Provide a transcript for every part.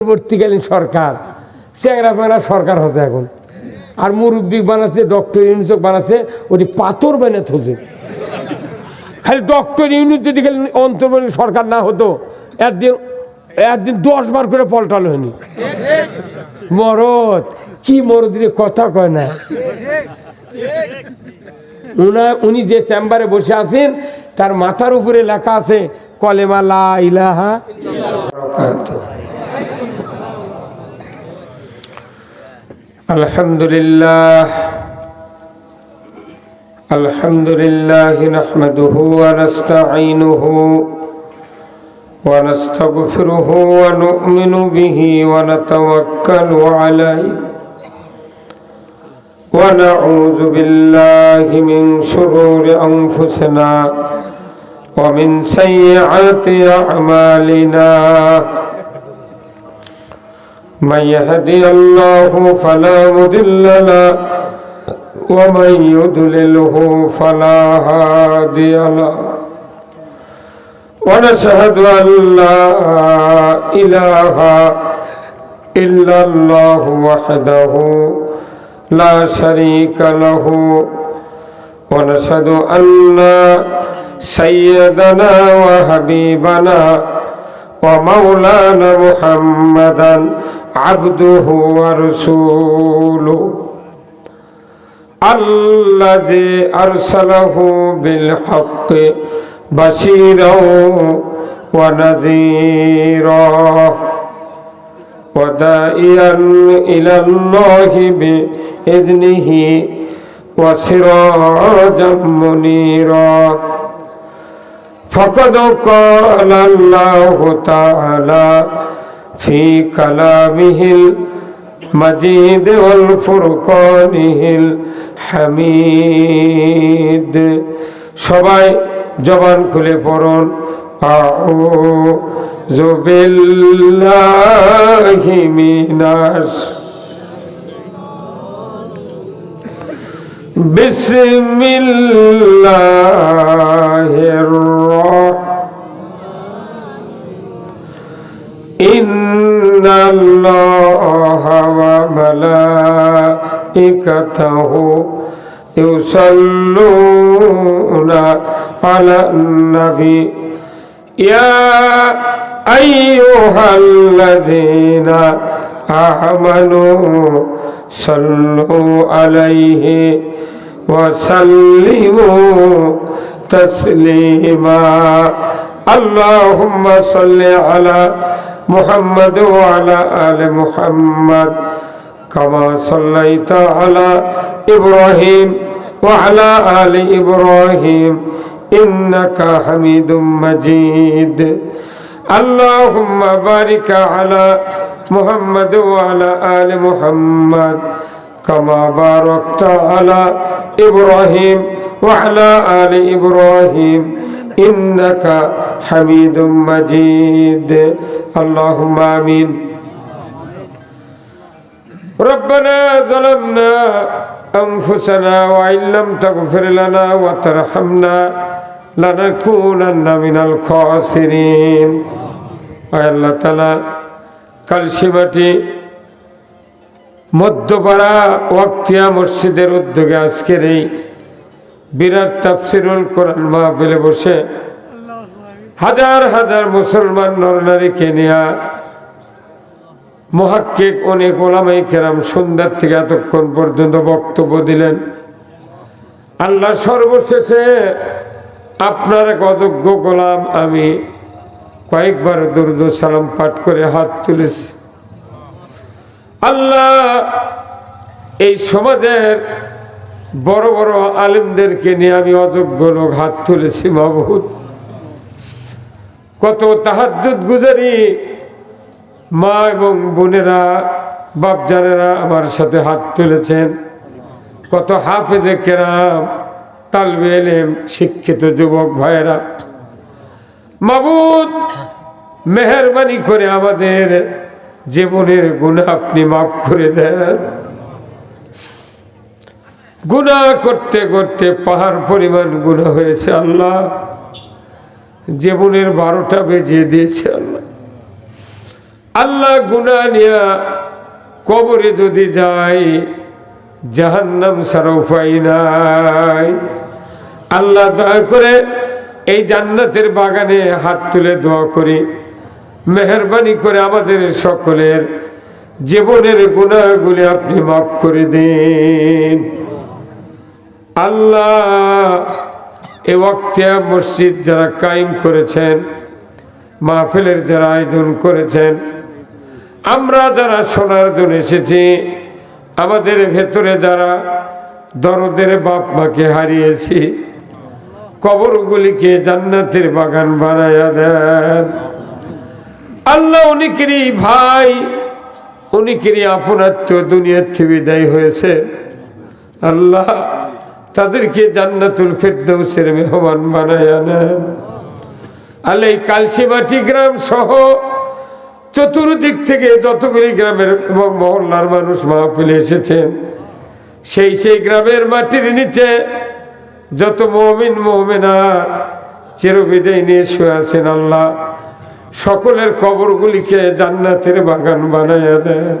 পরবর্তীকালীন সরকার চ্যাংরা ফ্যাংরা সরকার হতে এখন আর মুরব্বী বানাচ্ছে ডক্টর ইউনুস বানাচ্ছে ওটি পাথর বানিয়ে থোছে খালি ডক্টর ইউনুস যদি খালি অন্তর্বর্তী সরকার না হতো একদিন 10 বার করে পল্টালো হয়নি মরদ কি মরদিরে কথা কয় না উনি যে চেম্বারে বসে আছেন তার মাথার উপরে লেখা আছে কলেমা লা ইলাহা ইল্লাল্লাহ। আলহামদুলিল্লাহ নাহমাদুহু ওয়া নাস্তাঈনুহু ওয়া নাস্তাগফিরুহু ওয়া নু'মিনু বিহি ওয়া নাতাওয়াক্কালু আলাইহি ওয়া নাউযু বিল্লাহি মিন শুরুরি আনফুসিনা ওয়া মিন সাইয়্যাতি আ'মালিনা। من يهدي الله فلا مضل له ومن يضلله فلا هادي له ونشهد أن لا إله إلا الله وحده لا شريك له ونشهد أن سيدنا وحبيبنا ومولانا محمدا عبده ورسوله الذي أرسله بالحق بشيرا ونذيرا وداعيا إلى الله بإذنه وسراجا منيرا فقد قال الله تعالى في كلامه المجيد والفرقانه الحميد সবাই জবান খুলে পড়ুন আউযু বিল্লাহি মিনাশ বিসমিল্লাহির ইন্নাল্লাহা ওয়া মালাইকাতাহু ইউসাল্লুনা আলান নবী ইয়া আইয়ুহাল্লাযীনা আমানু সাল্লু আলাইহি ওয়া সাল্লিমু তাসলিমা। আল্লাহুম্মা সাল্লি আলা محمد وعلى آل محمد كما صليت على إبراهيم وعلى آل إبراهيم إنك حميد مجيد. اللهم بارك على محمد وعلى آل محمد كما باركت على إبراهيم وعلى آل إبراهيم إنك حميد مجيد. اللهم آمين. ربنا ظلمنا أنفسنا وإن لم تغفر لنا وترحمنا لنكونن من الخاسرين. আল্লাহ তাআলা কালসিমাটি মধ্যপাড়া ওয়াক্তিয়া মসজিদের উদ্যোগে আজকের এই বিরাট তাফসীরুল কোরআন মাহফিলে বসে হাজার হাজার মুসলমান নরনারীকে নিয়ে মুহাক্কিক অনেক ওলামায়ে কেরাম সন্ধ্যা থেকে এতক্ষণ পর্যন্ত বক্তব্য দিলেন। আল্লাহ সর্বশেষে আপনার এক অযোগ্য গোলাম আমি কয়েকবার দরুদ সালাম পাঠ করে হাত তুলেছি। আল্লাহ এই সমাজের বড় বড় আলেমদেরকে নিয়ে আমি অযোগ্য লোক হাত তুলেছি মাবুদ। কত তাহাজ্জুদ গুজারি মা এবং বোনেরা বাপজানেরা আমার সাথে হাত তুলেছেন। কত হাফেজে কেরাম তালবে ইলম শিক্ষিত যুবক ভাইয়েরা মাবুদ মেহেরবানি করে আমাদের জীবনের গুনাহ আপনি মাফ করে দেন। গুনাহ করতে করতে পাহাড় পরিমাণ গুনাহ হয়েছে আল্লাহ। জীবনের 12টা বেজে দিয়েছে আল্লাহ। আল্লাহ গুনাহ নিয়া কবরে যদি যায় জাহান্নাম ছাড়া উপায় নাই। আল্লাহ দয়া করে এই জান্নাতের বাগানে হাত তুলে দোয়া করি, মেহেরবানি করে আমাদের সকলের জীবনের গুনাহগুলি আপনি মাফ করে দিন। আল্লাহ এই ওয়াক্তে মসজিদ যারা কায়েম করেছেন, মাহফিলের যারা আয়োজন করেছেন, আমরা যারা শোনার জন্য এসেছি, আমাদের ভেতরে যারা দরদের বাপ মাকে হারিয়েছি, কবরগুলিকে জান্নাতের বাগান বানায়া দেন। আল্লাহ অনেকেরই ভাই, অনেকেরই আপনাত্ম দুনিয়ার থেকে বিদায় হয়েছে, আল্লাহ তাদেরকে জান্নাতুল ফেরদৌসের মেহমান বানায়া নেন। আল্লাহ এই কালসিমাটি গ্রাম সহ চতুর্দিক থেকে যতগুলি গ্রামের এবং মহল্লার মানুষ মাহফিলে এসেছেন, সেই গ্রামের মাটির নিচে যত মুমিন মুমিনাত চিরবিদায় নিয়ে শুয়ে আছেন, আল্লাহ সকলের কবরগুলিকে জান্নাতের বাগান বানাইয়া দেন।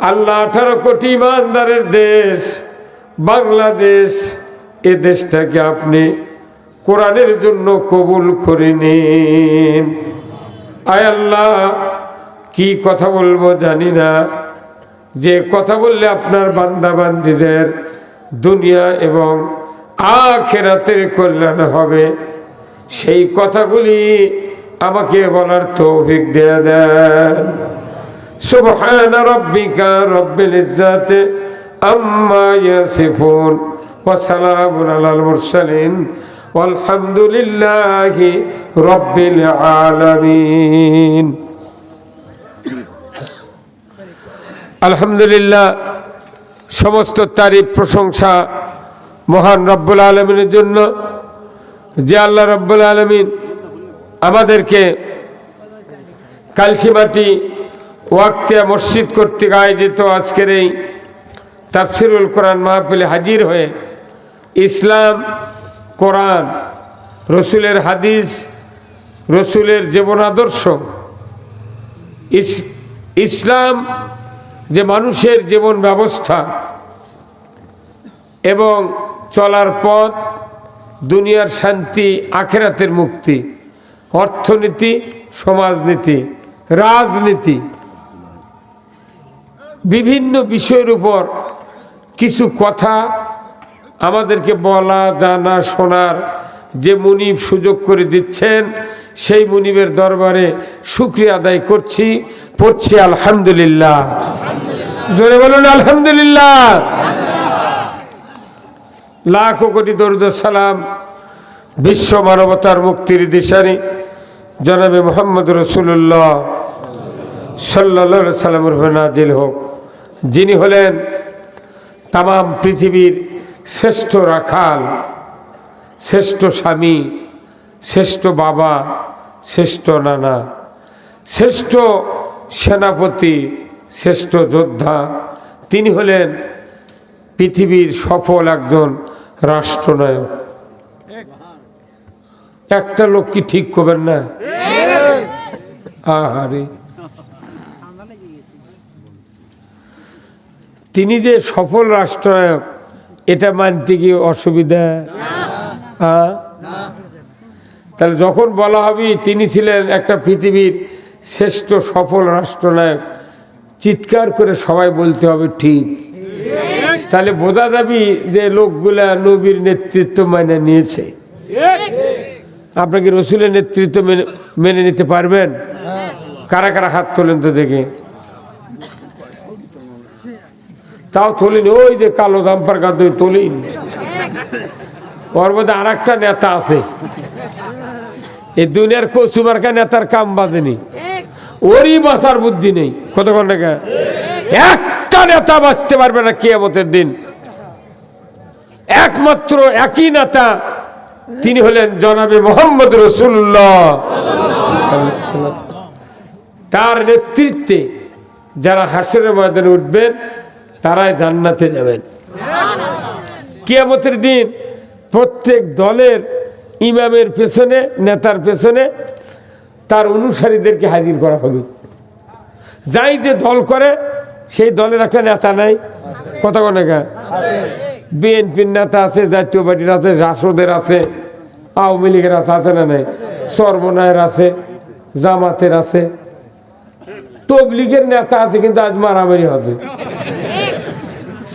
আল্লাহ 18 কোটি ইমানদারের দেশ বাংলাদেশ, এ দেশটাকে আপনি কোরআনের জন্য কবুল করে নিন। আয় আল্লাহ, কি কথা বলবো জানি না, যে কথা বললে আপনার বান্দা বান্দীদের দুনিয়া এবং আখিরাতের কল্যাণ হবে, সেই কথাগুলি আমাকে বলার তৌফিক দিয়ে দেন। সুবহানা রাব্বিকা রব্বিল ইজ্জাতি আম্মা ইয়াসিফুন ওয়া সালামুন আলাল মুরসালিন আলহামদুলিল্লাহি রব্বিল আলামিন। আলহামদুলিল্লাহ, সমস্ত তারিফ প্রশংসা মহান রব্বুল আলামিনের জন্য, যে আল্লাহ রব্বুল আলামিন আমাদেরকে কালসিমাটি ওয়াক্তিয়া মসজিদ কর্তৃক আয়োজিত আজকের এই তাফসিরুল কোরআন মাহফিলে হাজির হয়ে ইসলাম, কোরআন, রসুলের হাদিস, রসুলের জীবন আদর্শ, ইসলাম যে মানুষের জীবন ব্যবস্থা এবং চলার পথ, দুনিয়ার শান্তি, আখিরাতের মুক্তি, অর্থনীতি, সমাজনীতি, রাজনীতি, বিভিন্ন বিষয়ের উপর কিছু কথা আমাদেরকে বলা, জানা, শোনার যে মুনিব সুযোগ করে দিচ্ছেন, সেই মুনিবের দরবারে শুকরিয়া আদায় করছি, পড়ছি আলহামদুলিল্লাহ। জোরে বলুন আলহামদুলিল্লাহ। লাখো কোটি দরুদ সালাম বিশ্ব মানবতার মুক্তির দিশারি জনাবে মুহাম্মদ রাসূলুল্লাহ সাল্লাল্লাহু আলাইহি সাল্লামের উপর নাজিল হোক, যিনি হলেন তামাম পৃথিবীর শ্রেষ্ঠ রাখাল, শ্রেষ্ঠ স্বামী, শ্রেষ্ঠ বাবা, শ্রেষ্ঠ নানা, শ্রেষ্ঠ সেনাপতি, শ্রেষ্ঠ যোদ্ধা। তিনি হলেন পৃথিবীর সফল একজন রাষ্ট্রনায়ক। একটা লোক কি ঠিক করবেন না? আহারে, তিনি যে সফল রাষ্ট্রনায়ক, এটা মানতে কি অসুবিধা? তাহলে যখন বলা হবে তিনি ছিলেন একটা পৃথিবীর শ্রেষ্ঠ সফল রাষ্ট্রনায়ক, চিৎকার করে সবাই বলতে হবে ঠিক। তাহলে বোঝা যাবে যে লোকগুলা নবীর নেতৃত্ব মেনে নিয়েছে। আপনাকে রসুলের নেতৃত্ব মেনে নিতে পারবেন? কারা কারা হাত তোলেন তো দেখে। তাও তোলেন, ওই যে কালো জাম্পার গাদ তোলেন। ওর মধ্যে আর একটা নেতা আছে, এই দুনিয়ার কচুমার্কা নেতার কাম বাজেনি, ওরই বাঁচার বুদ্ধি নেই। কতক্ষণ টাকা একটা নেতা বাঁচতে পারবে না কিয়ামতের দিন। একমাত্র একই নেতা, তিনি হলেন জনাবে মুহাম্মদ রাসূলুল্লাহ। তার নেতৃত্বে যারা হাসরের ময়দানে উঠবেন তারাই জান্নাতে যাবেন। কিয়ামতের দিন প্রত্যেক দলের ইমামের পেছনে, নেতার পেছনে তার অনুসারীদেরকে হাজির করা হবে। যাই যে দল করে সেই দলের একটা নেতা নাই, কথা কোন বিএনপির নেতা আছে, জাতীয় পার্টির আছে, রাষ্ট্রদের আছে, আওয়ামী লীগের আছে না নাই, সর্বনয়ের আছে, জামাতের আছে, তবলিগের নেতা আছে, কিন্তু আজ মারামারি আছে।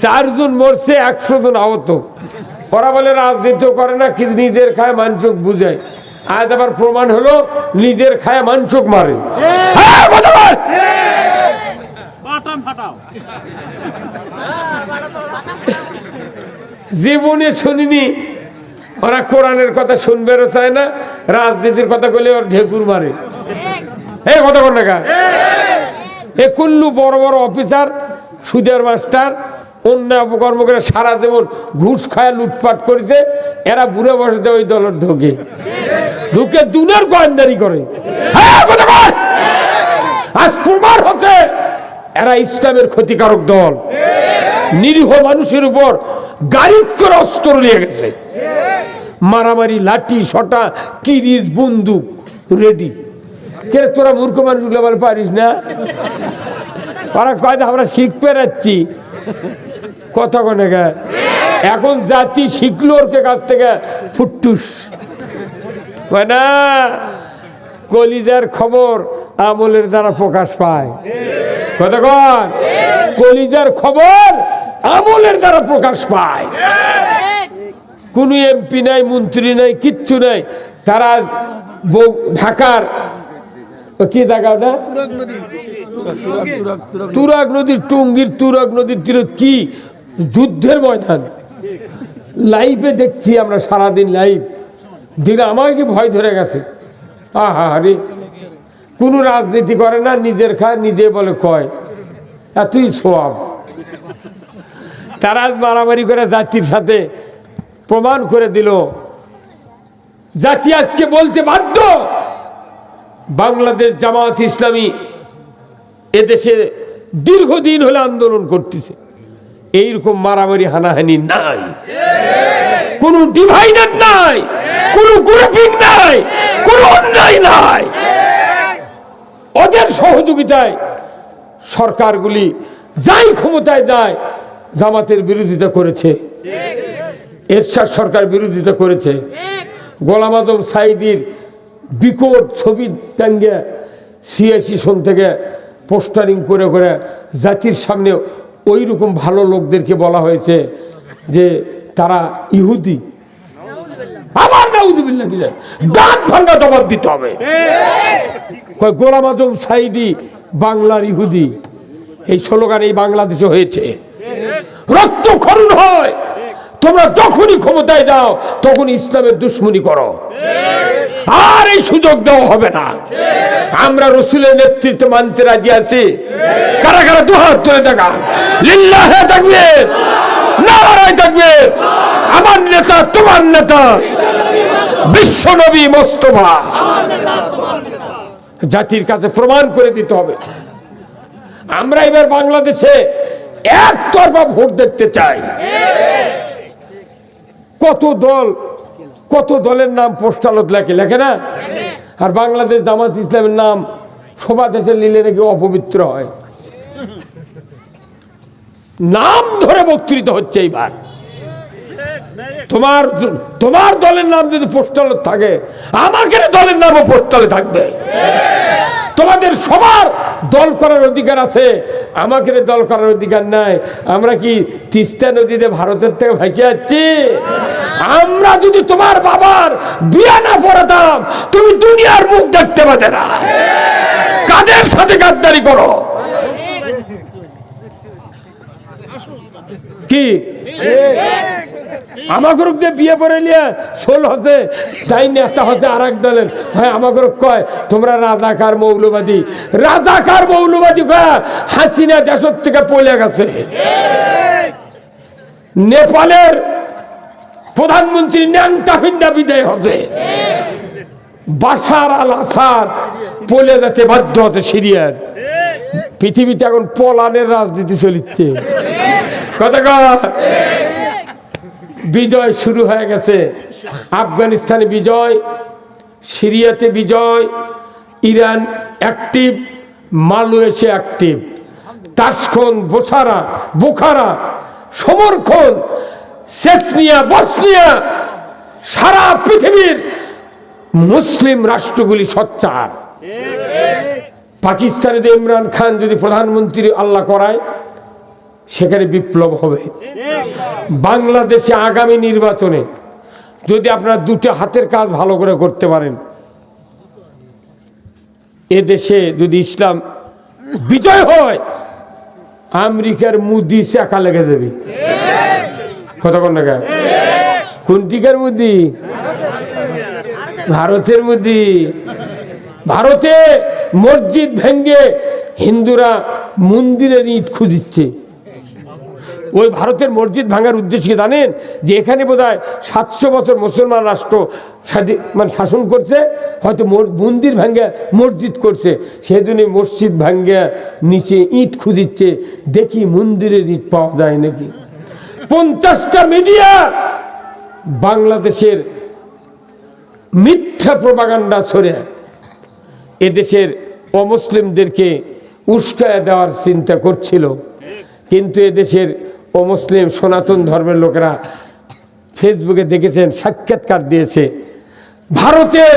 4 জন মরছে, 100 জন আহত। ওরা বলে রাজনীতি করে না, কিন্তু নিজের খায় মানচুক বুঝায়। আজ আবার প্রমাণ হলো নিজের খায় মানচুক মারে। জীবনে শুনিনি ওরা কোরআনের কথা শুনবেও চায় না, রাজনীতির কথা বলে ওর ঢেকুর মারে। এই কথা কোন না এ কুল্লু বড় বড় অফিসার, সুদের মাস্টার, অন্যায় অপকর্ম করে সারা জীবন ঘুষ খায় লুটপাট করেছে, এরা বুড়ে বসে ওই দলের ঢোকে দুনের গোয়েন্দারি করে। আজ প্রমাণ হচ্ছে এরা ইসলামের ক্ষতিকারক দল। নিরীহ মানুষের উপর গাড়িত করে অস্ত্র নিয়ে গেছে, মারামারি, লাঠি সটা, কিরিচ, বন্দুক রেডি। কে তোরা মূর্খ মানুষগুলো বলে পারিস না? ওরা কয় আমরা শিখতে যাচ্ছি, কথা কনে গে। এখন জাতি শিখলো ওর কাছ থেকে ফুটুস না। কলিজার খবর আমলের দ্বারা প্রকাশ পায়, কথা কন। কলিজার খবর আমলের দ্বারা প্রকাশ পায়। কোন এমপি নাই, মন্ত্রী নাই, কিচ্ছু নাই। তারা ঢাকার কি জায়গা না, তুরাগ নদীর, টঙ্গীর তুরাগ নদীর তীরত কি যুদ্ধের ময়দান। লাইভে দেখছি আমরা, সারাদিন লাইভ দিলে আমাকে কি ভয় ধরে গেছে। আহা রে, কোনো রাজনীতি করে না, নিজের খায় নিজে বলে কয় এতই সোয়াব। তারা মারামারি করে জাতির সাথে প্রমাণ করে দিল। জাতি আজকে বলতে বাধ্য, বাংলাদেশ জামাত ইসলামী এদেশে দীর্ঘদিন হলে আন্দোলন করতেছে, এইরকম মারামারি হানাহানি নাই, কোন ডিভাইডার নাই, কোন গ্রুপিং নাই, কোন অন্যায় নাই। ওদের সহযোগিতায় সরকারগুলি যাই ক্ষমতায় যায় জামাতের বিরোধিতা করেছে, এরশাদ সরকার বিরোধিতা করেছে। গোলাম আজম সাঈদীর বিকট ছবি টাঙ্গে 86 সন থেকে পোস্টারিং করে করে জাতির সামনে ওই রকম ভালো লোকদেরকে বলা হয়েছে যে তারা ইহুদি। আমার নাউযুবিল্লাহ কি যায়, দাঁত ভাঙা জবাব দিতে হবে। গোলাম আজম সাঈদী বাংলার ইহুদি, এই স্লোগান এই বাংলাদেশে হয়েছে। রক্তক্ষরণ হয়, তোমরা যখনই ক্ষমতায় যাও তখন ইসলামের দুশ্মনী করো, আর এই সুযোগ দেওয়া হবে না। আমরা রাসূলের নেতৃত্ব মানতে রাজি আছি। কারা কারা দুহাত তুলে দেখান, লিল্লাহে তাকবীর, নারায়ে তাকবীর। আমার নেতা, তোমার নেতা, বিশ্ব নবী মোস্তফা। জাতির কাছে প্রমাণ করে দিতে হবে। আমরা এবার বাংলাদেশে একতরফা ভোট দেখতে চাই। কত দলের নাম পোস্টালত লেখে না, আর বাংলাদেশ জামাত ইসলামের নাম সভা দেশে নিলে নাকি অপবিত্র হয়। নাম ধরে বক্তৃতা হচ্ছে এইবার। তোমার দলের নাম যদি পোস্টালে থাকে, আমাকে দলের নামও পোস্টালে থাকবে। তোমাদের সবার দল করার অধিকার আছে, আমাকে দল করার অধিকার নাই। আমরা কি তিস্তা নদীতে ভারতের থেকে ভাসে যাচ্ছি? আমরা যদি তোমার বাবার বিয়া না পড়াতাম, তুমি দুনিয়ার মুখ দেখতে পাবে না। কাদের সাথে গাদ্দারি করো? কি আমাকে যে বিয়ে পড়ে নিয়ে শোল হচ্ছে, তাই নেতা হচ্ছে আর এক দলের। হ্যাঁ, আমাকে কয় তোমরা রাজাকার মৌলবাদী। রাজাকার মৌলবাদী কয় হাসিনা দেশের থেকে পড়ে গেছে। নেপালের প্রধানমন্ত্রী ন্যাংটা হিন্দা বিদায় হচ্ছে। বাশার আল আসাদ পলে যেতে বাধ্য হতে সিরিয়ার। পৃথিবীতে এখন পলানের রাজনীতি চলিচ্ছে। কথা বিজয় শুরু হয়ে গেছে। আফগানিস্তানে বিজয়, সিরিয়াতে বিজয়, Iran active, Malaysia active, Tashkent, Bukhara, Samarkand, Chechnya, Bosnia, সারা পৃথিবীর মুসলিম রাষ্ট্রগুলি সোচ্চার। পাকিস্তানে ইমরান খান যদি প্রধানমন্ত্রী আল্লাহ করায়, সেখানে বিপ্লব হবে। বাংলাদেশে আগামী নির্বাচনে যদি আপনারা দুটো হাতের কাজ ভালো করে করতে পারেন, এদেশে যদি ইসলাম বিজয় হয়, আমেরিকার মুদি চাকা লেগে দেবে। কথা কোন না? কোনটিকার মুদি? ভারতের মুদি। ভারতে মসজিদ ভেঙ্গে হিন্দুরা মন্দিরের ইট খুঁজিচ্ছে। ওই ভারতের মসজিদ ভাঙার উদ্দেশ্য কি জানেন? যে এখানে বোধহয় 700 বছর মুসলমান রাষ্ট্র মানে শাসন করছে, হয়তো মন্দির ভাঙ্গা মসজিদ করছে, সেজন্য মসজিদ ভাঙ্গা নিচে ইট খুঁজিচ্ছে, দেখি মন্দিরের ইট পাওয়া যায় নাকি। 50টা মিডিয়া বাংলাদেশের মিথ্যা প্রপাগান্ডা ছড়ে এদেশের অমুসলিমদেরকে উস্কায় দেওয়ার চিন্তা করছিল। কিন্তু এদেশের অমুসলিম সনাতন ধর্মের লোকেরা ফেসবুকে দেখেছেন, সাক্ষাৎকার দিয়েছে, ভারতের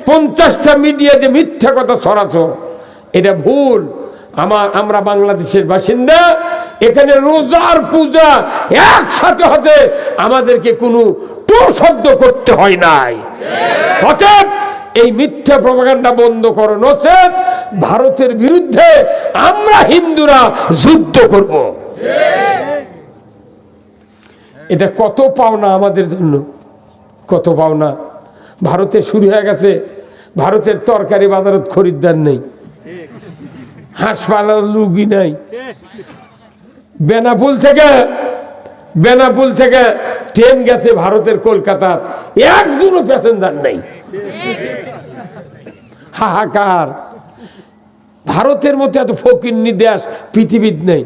50টা মিডিয়া যে মিথ্যা কথা ছড়াছ, এটা ভুল। আমরা বাংলাদেশের বাসিন্দা, এখানে রোজার পূজা একসাথে হতে আমাদেরকে কোনো টু শব্দ করতে হয় নাই। অতএব এই মিথ্যা প্রপাগান্ডা বন্ধ করো, নচেৎ ভারতের বিরুদ্ধে আমরা হিন্দুরা যুদ্ধ করব। এটা কত পাওনা আমাদের জন্য, কত পাওনা। ভারতে শুরু হয়ে গেছে, ভারতের তরকারি বাজারত খরিদ্দার নেই, হাসপাতাল রুগী নাই। বেনাপুল থেকে ট্রেন গেছে ভারতের কলকাতার, একজনও প্যাসেঞ্জার নেই। হাহাকার। ভারতের মতো এত ফকিন্নি দেশ পৃথিবীর নেই।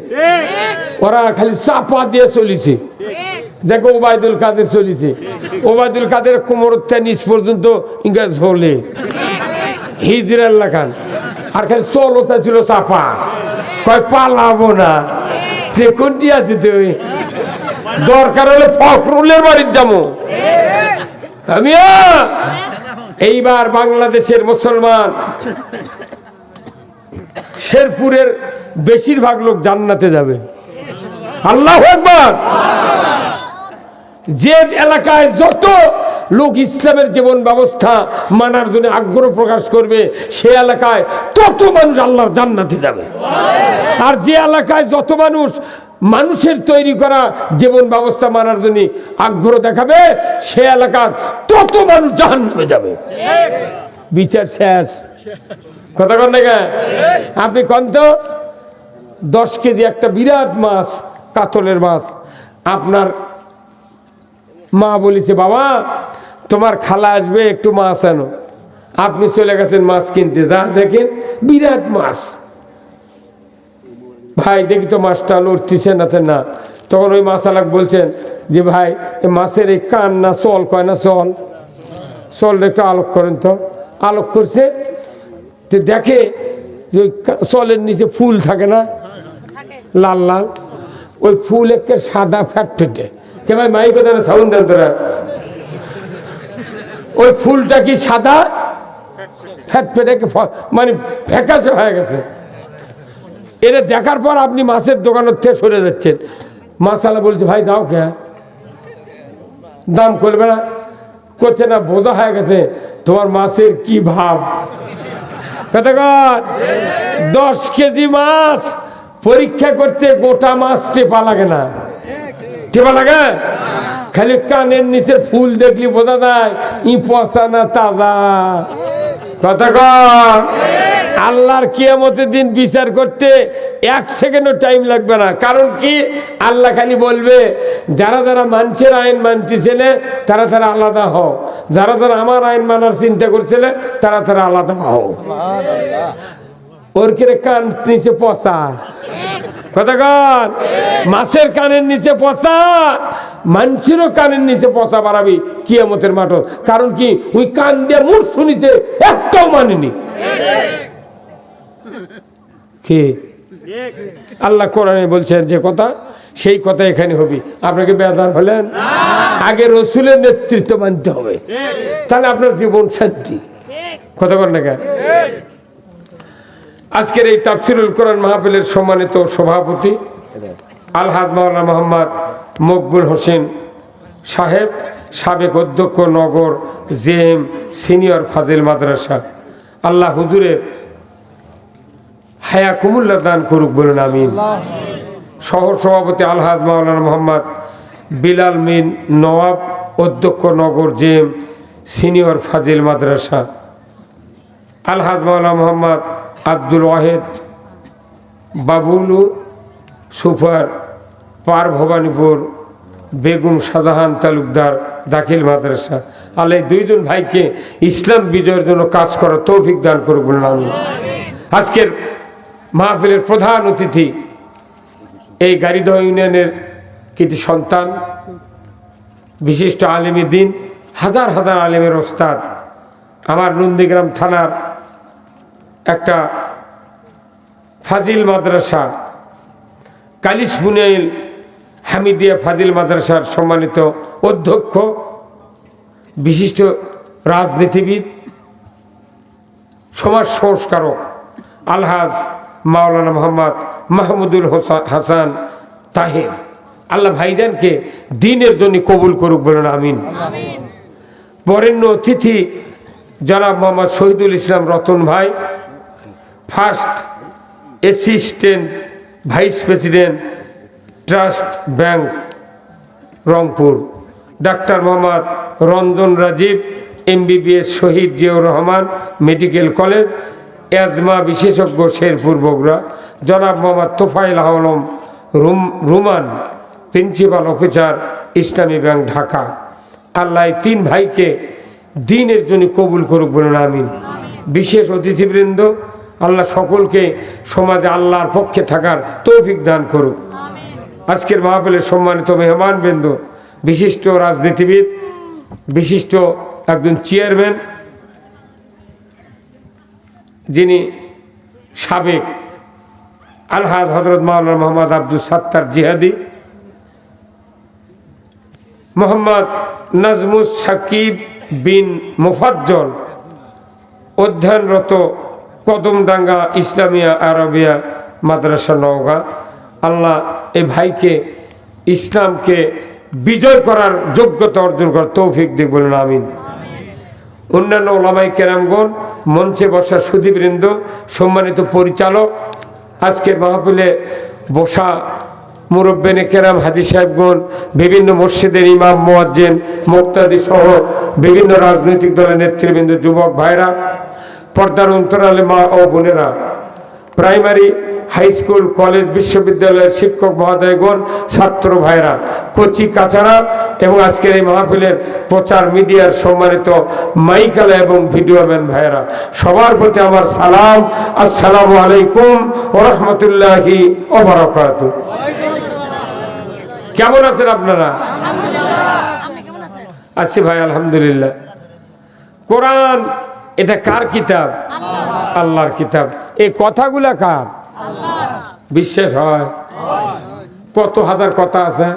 ওরা খালি চাপা দিয়ে চলিছে। দেখো ওবায়দুল কাদের চলিছে, ওবায়দুল কাদের কোমর নিচ পর্যন্ত ইংরেজ হলে হিজরাল্লাহ খান, আর খালি চলতা ছিল চাপা, কয় পালাবো না। কোনটি আছে তুই? দরকার হলে ফখরুলের বাড়ির যাবো আমি। এইবার বাংলাদেশের মুসলমান শেরপুরের বেশিরভাগ লোক জান্নাতে যাবে। আল্লাহু আকবার। যে এলাকায় যত লোক ইসলামের জীবন ব্যবস্থা মানার জন্য আগ্রহ প্রকাশ করবে, সে এলাকায় তত মানুষ আল্লাহর জান্নাতে যাবে। আর যে এলাকায় যত মানুষের তৈরি করা জীবন ব্যবস্থা মানার জন্য আগ্রহ দেখাবে, সে এলাকার তত মানুষ জাহান্নামে যাবে। বিচার শেষ। কথা কন না? আপনি কন তো, 10 কেজি একটা বিরাট মাছ, কাতলের মাছ, আপনার মা বলেছে, বাবা তোমার খালা আসবে, একটু মাছ আনো। আপনি চলে গেছেন মাছ কিনতে, যা দেখেন বিরাট মাছ। ভাই দেখি তো মাছটা লড়তেছে না। তখন ওই মাছালাক বলছেন যে, ভাই মাছের এই কান না চল কয় না, চলটা একটু আলোক করেন তো। আলোক করছে, দেখে যে চলের নিচে ফুল থাকে না, লাল লাল, ওই ফুল একটা সাদা ফ্যাটফেটে। কে ভাই মাই কথা না, সাউন্ড দেন তোরা। ওই ফুলটা কি সাদা ফ্যাটফেটে, মানে ফ্যাকাশে হয়ে গেছে। এটা দেখার পর আপনি মাছের দোকানের থেকে সরে যাচ্ছেন। মাছালা বলছে, ভাই যাও কে, দাম করবে না? করছে না, বোঝা হয়ে গেছে তোমার মাছের কি ভাব। কতক্ষণ? 10 কেজি মাছ পরীক্ষা করতে গোটা মাছ টেপা লাগে না, টেপা লাগে? খালি কানের নিচে ফুল দেখলি বোঝা যায় ই পচা না তাজা। কতক্ষণ? আল্লাহর কিয়ামতের দিন বিচার করতে 1 সেকেন্ডও টাইম লাগবে না। কারণ কি? আল্লাহ খালি বলবে, যারা যারা মানুষের আইন মানতেছিলে তারা তারা আলাদা হও, যারা যারা আমার আইন মানার চিন্তা করছিলে তারা তারা আলাদা হও। ওর কেরে কান নিচে পচা। কতক্ষণ? মাছের কানের নিচে পচা, মানুষেরও কানের নিচে পচা বাড়াবি কিয়ামতের মাঠ। কারণ কি? ওই কান দিয়ে মুখ শুনিছে, একটাও মানেনি। কি আল্লাহ কোরআনে বলছেন যে কথা সেই কথা এখানে হবে। আপনাকে বেদার হলেন, আগে রসুলের নেতৃত্ব মানতে হবে, তাহলে আপনার জীবন শান্তি। কথা বল না কেন? আজকের এই তাফসিরুল কোরআন মাহফিলের সম্মানিত সভাপতি আলহাজ মাওলানা মোহাম্মদ মকবুল হোসেন সাহেব, সাবেক অধ্যক্ষ নগর জেএম সিনিয়র ফাজিল মাদ্রাসা, আল্লাহ হুজুরের হায়া কুমুল্লাহ দান করুক, বলুন আমিন। শহর সভাপতি আলহাজ মাওলানা মোহাম্মদ বিলাল মিন নওয়াব, অধ্যক্ষ নগর জেএম সিনিয়র ফাজিল মাদ্রাসা, আলহাজ মাওলানা মোহাম্মদ আব্দুল ওয়াহেদ বাবুলু সুপার, পার ভবানীপুর বেগম শাহজাহান তালুকদার দাখিল মাদ্রাসা। আল্লাহ এই দুইজন ভাইকে ইসলাম বিজয়ের জন্য কাজ করার তৌফিক দান করুক, বলুন আমিন। আজকের মাহফিলের প্রধান অতিথি এই গাড়িদহ ইউনিয়নের কৃতি সন্তান, বিশিষ্ট আলেমী দিন, হাজার হাজার আলেমের ওস্তাদ, আমার নন্দীগ্রাম থানার একটা ফাজিল মাদ্রাসা কালিশ বুনাইল হামিদিয়া ফাজিল মাদ্রাসার সম্মানিত অধ্যক্ষ, বিশিষ্ট রাজনীতিবিদ, সমাজ সংস্কারক আলহাজ মাওলানা মোহাম্মদ মাহমুদুল হাসান তাহির। আল্লাহ ভাইজানকে দ্বীনের জন্য কবুল করুক, বলুন আমিন। বরেণ্য অতিথি জনাব মোহাম্মদ শহীদুল ইসলাম রতন ভাই, first assistant vice president trust bank Rangpur, ডাক্তার Mohammad Ranjan Rajib MBBS, Shahid Ziaur Rahman medical college asthma বিশেষজ্ঞ শেরপুর বগুড়া, জনাব Mohammad Tofail Alam Ruman, principal officer Islami bank Dhaka. আল্লাহ তিন ভাইকে দ্বীনের জন্য কবুল করুক, বলুন আমিন। বিশেষ অতিথিবৃন্দ, আল্লাহ সকলকে সমাজে আল্লাহর পক্ষে থাকার তৌফিক দান করুক। আজকের মাহফিলের সম্মানিত মেহমানবৃন্দ, বিশিষ্ট রাজনীতিবিদ, বিশিষ্ট একজন চেয়ারম্যান, যিনি সাবেক আলহাজ হযরত মাওলানা মোহাম্মদ আব্দুল সাত্তার জিহাদি, মোহাম্মদ নাজমুস সাকিব বিন মুফাজ্জল, অধ্যয়নরত কদমডাঙ্গা ইসলামিয়া আরবিয়া মাদ্রাসা নওগাঁ। আল্লাহ এই ভাইকে ইসলামকে বিজয় করার যোগ্যতা অর্জন করার তৌফিক দিক, বলুন আমিন। অন্যান্য ওলামাই কেরামগণ, মঞ্চে বসা সুধীবৃন্দ, সম্মানিত পরিচালক, আজকের মাহফিলে বসা মুরব্বেনে কেরাম, হাজী সাহেবগণ, বিভিন্ন মসজিদের ইমাম, মুয়াজ্জিন, মুক্তাদি সহ বিভিন্ন রাজনৈতিক দলের নেতৃবৃন্দ, যুবক ভাইরা, পর্দার অন্তরালে মা ও বোনেরা, প্রাইমারি, হাই স্কুল, কলেজ, বিশ্ববিদ্যালয়ের শিক্ষক মহোদয়গণ, ছাত্র ভাইরা, কচি কাচারা এবং আজকের এই মাহফিলের প্রচার মিডিয়ার সম্মানিত মাইকালা এবং ভিডিওম্যান ভাইরা, সবার প্রতি আমার সালাম। আসসালামু আলাইকুম ওয়া রাহমাতুল্লাহি ওয়া বারাকাতুহু। কেমন আছেন আপনারা? আছি ভাই, আলহামদুলিল্লাহ। কোরআন এটা কার কিতাব? আল্লাহর কিতাব। এই কথাগুলা কার? বিশ্বাস হয়? কত হাজার কথা আছে?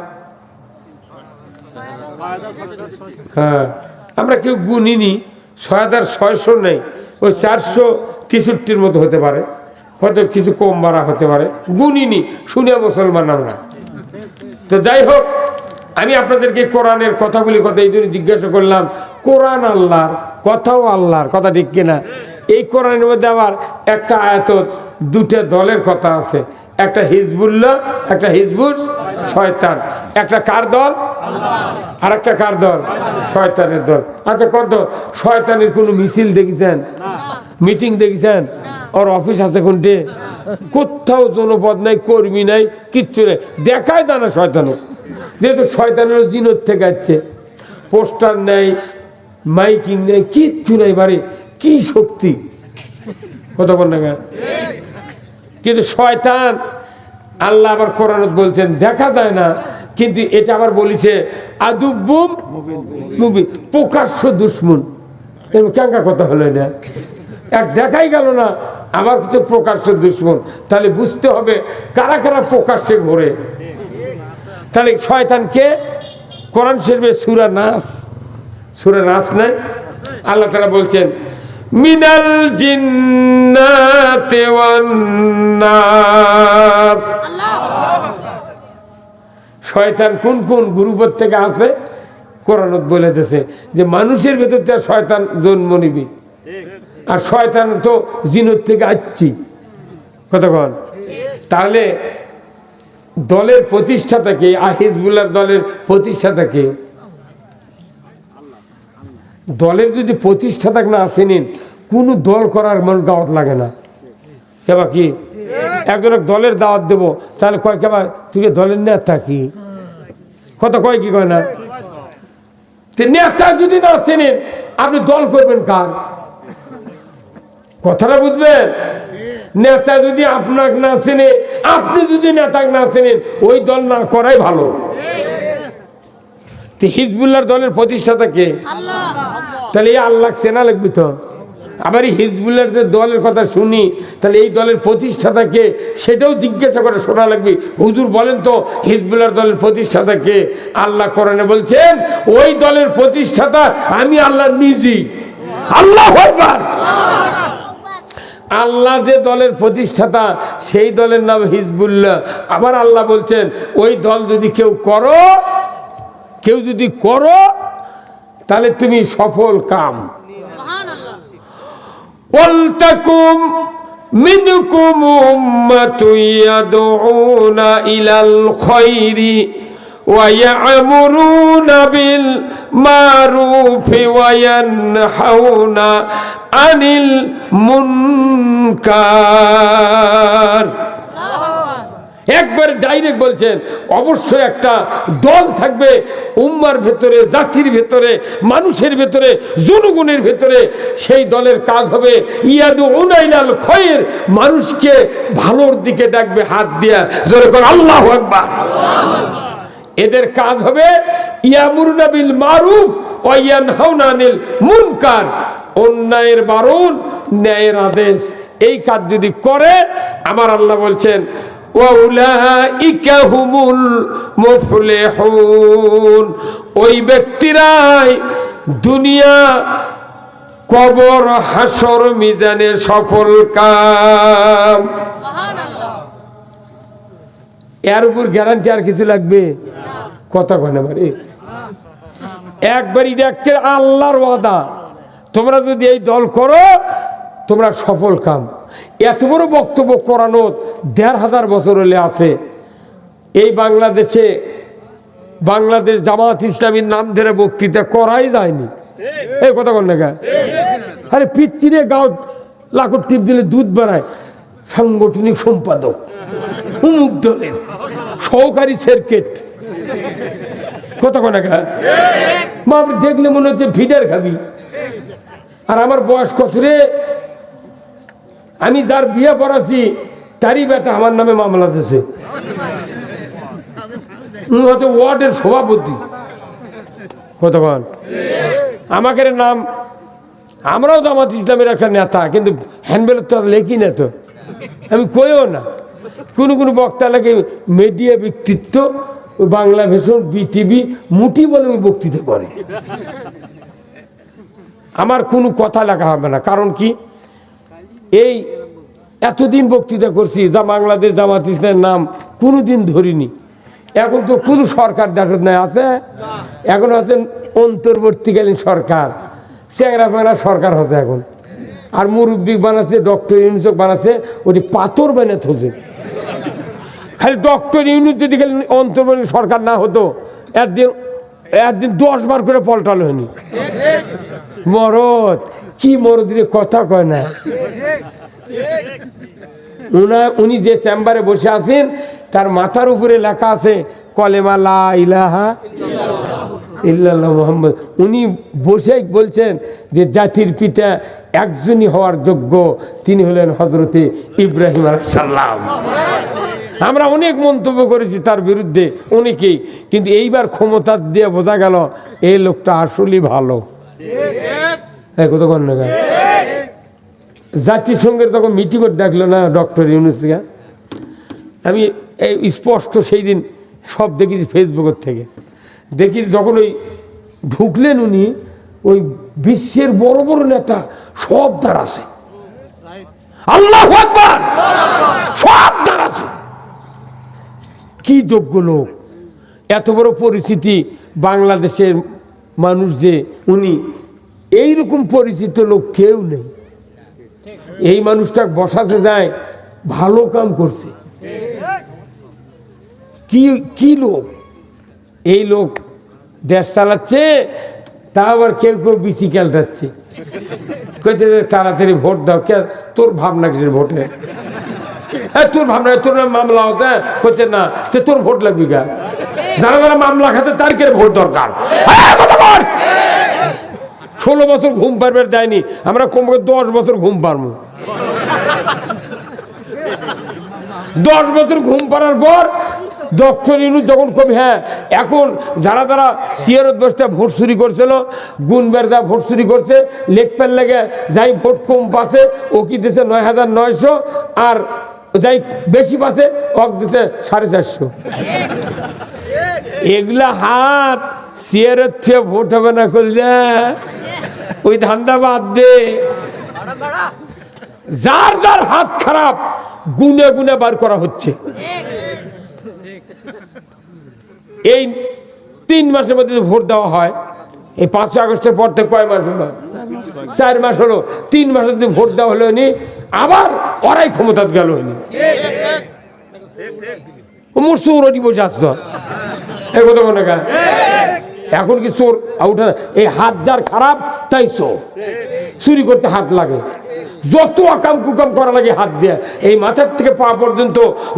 হ্যাঁ, আমরা কেউ গুনিনি, 6600 নেই, ওই 463 মতো হতে পারে, হয়তো কিছু কম বাড়া হতে পারে, গুনিনি, শুনে মুসলমান আমরা। তো যাই হোক, আমি আপনাদেরকে কোরআনের কথাগুলি কথা এই জন্য জিজ্ঞাসা করলাম, কোরআন আল্লাহর কথাও আল্লাহর কথা, ঠিক কিনা? এই কোরআনের মধ্যে আবার একটা আয়াতত দুটা দলের কথা আছে, একটা হিজবুল্লাহ, একটা হিজবুল শয়তান। একটা কার দল? আর একটা কার দল? শয়তানের দল। আচ্ছা, কত শয়তানের কোনো মিছিল দেখেছেন? মিটিং দেখেছেন? ওর অফিস আছে কোনটে? কোথাও জনপদ নাই, কর্মী নাই, কিচ্ছু নেই, দেখায় দানা শয়তানের। যেহেতু শয়তানের জিনত থেকে আসছে, পোস্টার নেই, মাইকিং নেই, কিচ্ছু নেই, বাড়ি কি শক্তি, কতক্ষণ না। কিন্তু শয়তান, আল্লাহ আবার কোরআনত বলছেন দেখা যায় না, কিন্তু এটা আবার বলিছে আদুব্বুম মুবিন, প্রকাশ্য দুশ্মন। কেঙ্কা কথা হলো এটা, এক দেখাই গেল না, আমার তো প্রকাশ্য দুশ্মন। তাহলে বুঝতে হবে কারা কারা প্রকাশ্যে ঘোরে। তাহলে শয়তানকে কোরআন শরীফে সূরা নাস নাই, আল্লাহ তাআলা বলছেন মিনাল জিন্নাতি ওয়ান নাস। শয়তান কোন কোন গ্রুপের থেকে আছে কোরআনত বলে দিয়েছে যে মানুষের ভেতর থেকে শয়তান জন্ম নিবি, আর শয়তান তো জিনের থেকে আসছি। কতক্ষণ? তাহলে দলের প্রতিষ্ঠাতাকে, হিজবুল্লাহর দলের প্রতিষ্ঠাতাকে, দলের যদি প্রতিষ্ঠাতা না আসেন কোন দল করার মন দাওয়াত লাগে না। কেবা কি একজন দলের দাওয়াত দেবো, তাহলে কয় কেবা তুই দলের নেতা কি কথা কয় কি কয় না? নেতা যদি না চেনেন আপনি দল করবেন কার? কথাটা বুঝবেন? নেতা যদি আপনাকে না চেনে, আপনি যদি নেতাকে না চেনেন, ওই দল না করাই ভালো। হিজবুল্লাহর দলের প্রতিষ্ঠাতা কে? তাহলে এই আল্লাহ চেনা লাগবে তো। আবার এই হিজবুল্লাহর দলের কথা শুনি, তাহলে এই দলের প্রতিষ্ঠাতা কে সেটাও জিজ্ঞাসা করে শোনা লাগবে। হুজুর বলেন তো হিজবুল্লাহর দলের প্রতিষ্ঠাতা কে? আল্লাহ কোরআনে বলছেন ওই দলের প্রতিষ্ঠাতা আমি আল্লাহ নিজেই। আল্লাহু আকবার। আল্লাহ যে দলের প্রতিষ্ঠাতা সেই দলের নাম হিজবুল্লাহ। আবার আল্লাহ বলছেন ওই দল যদি কেউ যদি করো তাহলে তুমি সফল কাম। ওয়ালতাকুম মিনকুম উম্মাতুন ইয়াদউনা ইলাল খায়রি ওয়া ইয়া'মুরুনা বিল মারুফি ওয়া ইয়ানহাউনা আনিল মুনকার। একবার ডাইরেক্ট বলছেন অবশ্যই একটা দল থাকবে উম্মার ভেতরে, জাতির ভেতরে, মানুষের ভেতরে, জনগণের ভেতরে। সেই দলের কাজ হবে ইয়াদউনা ইলাল খায়র, মানুষকে ভালোর দিকে ডাকবে হাত দিয়া। জোরে করে আল্লাহু আকবার। এদের কাজ হবে ইয়ামুরুনা বিল মারুফ ওয়া ইয়ানহাউনা আনিল মুনকার, অন্যায়ের বারণ, ন্যায়ের আদেশ। এই কাজ যদি করে আমার আল্লাহ বলছেন ওয়াউলাইকা হুমুল মুফলিহুন, ওই ব্যক্তিরাই দুনিয়া, কবর, হাসর, মিজানে সফল কাম। এর উপর গ্যারান্টি আর কিছু লাগবে? কথা কয় না বাড়ি একবার এটা আল্লাহর ওয়াদা, তোমরা যদি এই দল করো তোমরা সফল কাম। এত বড় বক্তব্য কোরআনত ১৫০০ বছর হলে আছে। এই বাংলাদেশে বাংলাদেশ জামাত ইসলামীর নাম ধরে বক্তৃতা করাই যায়নি। এই কথা কন না? আরে পিতৃরে গাঁও লাখর টিপ দিলে দুধ বাড়ায়, সাংগঠনিক সম্পাদক অমুক দলের সহকারী সার্কিট। কথা কন না? মা দেখলে মনে হচ্ছে ফিডার খাবি। আর আমার বয়স কত রে? আমি যার বিয়ে পড়াছি তারই বেটা আমার নামে মামলা দিয়েছে, হচ্ছে ওয়ার্ডের সভাপতি। কতক্ষণ আমাকে নাম, আমরাও জামাত ইসলামের একটা নেতা, কিন্তু হ্যান্ডবেলের তো লেখি না তো, আমি কইও না। কোনো কোনো বক্তা লাগে মিডিয়া ব্যক্তিত্ব, বাংলা ভীষণ, বিটিভি, মুটি বলে বক্তৃতা করে। আমার কোনো কথা লেখা হবে না। কারণ কি, এই এতদিন বক্তৃতা করছি, যা বাংলাদেশ জামাত ইসলামের নাম কোনোদিন ধরিনি। এখন তো কোনো সরকার দেশত নাই, আছে এখন আছেন অন্তর্বর্তীকালীন সরকার, চ্যাংরা ফ্যাংরা সরকার হচ্ছে এখন। আর মুরব্বী বানাচ্ছে, ডক্টর ইউনুস বানাচ্ছে, ওটি পাথর বানিয়ে থছে। খালি ডক্টর ইউনুস যদি খালি অন্তর্বর্তী সরকার না হতো, একদিন 10 বার করে পল্টাল হয়নি। মরদ কি মরদিরে কথা কয় না। উনি যে চেম্বারে বসে আছেন তার মাথার উপরে লেখা আছে কলেমা লা ইলাহা ইল্লাল্লাহ মুহাম্মদ। উনি বসে বলছেন যে জাতির পিতা একজনই হওয়ার যোগ্য, তিনি হলেন হযরতে ইব্রাহিম আলাইহিস সালাম। আমরা অনেক মন্তব্য করেছি তার বিরুদ্ধে অনেকেই, কিন্তু এইবার ক্ষমতা দিয়ে বোঝা গেল এই লোকটা আসলেই ভালো। কতক্ষণ না জাতিসংঘের তখন মিটিংও ডাকলো না ডক্টর ইউনূস থেকে, আমি এই স্পষ্ট সেই দিন সব দেখেছি ফেসবুকের থেকে, দেখি যখন ওই ঢুকলেন উনি, ওই বিশ্বের বড় বড় নেতা সব দাঁড়াছে, আল্লাহু আকবার, সব দাঁড়াছে। কি যোগ্য লোক, এত বড় পরিচিতি বাংলাদেশের মানুষ, যে উনি এইরকম পরিচিত লোক কেউ নেই। এই মানুষটা বসাতে যায়, ভালো কাম করছে। কি কি লোক, এই লোক দেশ চালাচ্ছে, তা আবার কেউ কেউ বিসি খেলটাচ্ছে, কইতে তাড়াতাড়ি ভোট দাও। কে তোর ভাবনা কিসের ভোটে? হ্যাঁ তোর ভাবনা, তোর মামলা হতে কইতে না, তোর ভোট লাগবি গা? যারা যারা মামলা খাতে তার কে ভোট দরকার? 16 বছর ঘুম পারবে যায়নি, আমরা কমপক্ষে 10 বছর ঘুম পারবো। 10 বছর ঘুম পাড়ার পর ডক্টর ইউনূস যখন কবি, হ্যাঁ এখন যারা যারা সিয়ারত বসতে ভোট চুরি করছিল, গুনবের যা ভোট চুরি করছে, লেখপেন লেগে যাই ভোট কম পাচ্ছে ও কি দিছে 9,900, আর যাই বেশি পাচ্ছে ওক দিতে 450। এগুলা হাত সিয়ারত থেকে ভোট হবে না করলে ওই ধান্দা বাদ দে। যার যার হাত খারাপ গুনে গুনে বার করা হচ্ছে। এই 3 মাসের মধ্যে ভোট দেওয়া হয়, এই 5 আগস্টের পর থেকে কয় মাস হলো? 4 মাস হলো। 3 মাসের মধ্যে ভোট দেওয়া হলো নি, আবার ওরাই ক্ষমতা গেল নি। চোর বসে আসতো, এই কথা মনে কর। এখন কি চোর উঠে? এই হাত যার খারাপ তাই চোর, চুরি করতে হাত লাগে, যত আকাম কুকাম করা লাগে হাত দিয়ে। এই মাথার থেকে পা পর্যন্ত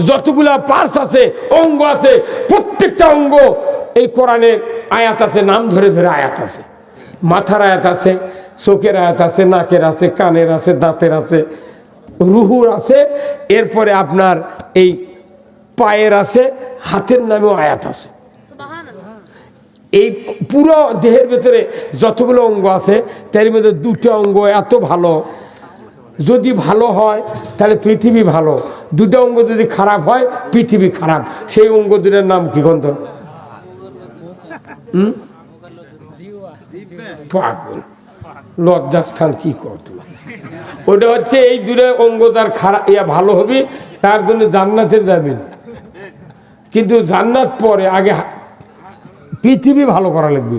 যতগুলা পার্স আছে, অঙ্গ আছে, প্রত্যেকটা অঙ্গ এই কোরআনের আয়াত আছে, নাম ধরে ধরে আয়াত আছে। মাথার আয়াত আছে, চোখের আয়াত আছে, নাকের আছে, কানের আছে, দাঁতের আছে, রুহুর আছে, এরপরে আপনার এই পায়ের আছে, হাতের নামেও আয়াত আছে। এই পুরো দেহের ভেতরে যতগুলো অঙ্গ আছে তার মধ্যে 2টা অঙ্গ এত ভালো, যদি ভালো হয় তাহলে পৃথিবী ভালো, 2টা অঙ্গ যদি খারাপ হয় পৃথিবী খারাপ। সেই অঙ্গ 2টার নাম কি গন্ধ? পাগল, লজ্জাস্থান কি করতো। ওটা হচ্ছে এই 2টা অঙ্গ যার খারাপ ভালো হবে তার জন্য জান্নাতে যাবেন, কিন্তু জান্নাত পরে, আগে পৃথিবী ভালো করা লাগবে।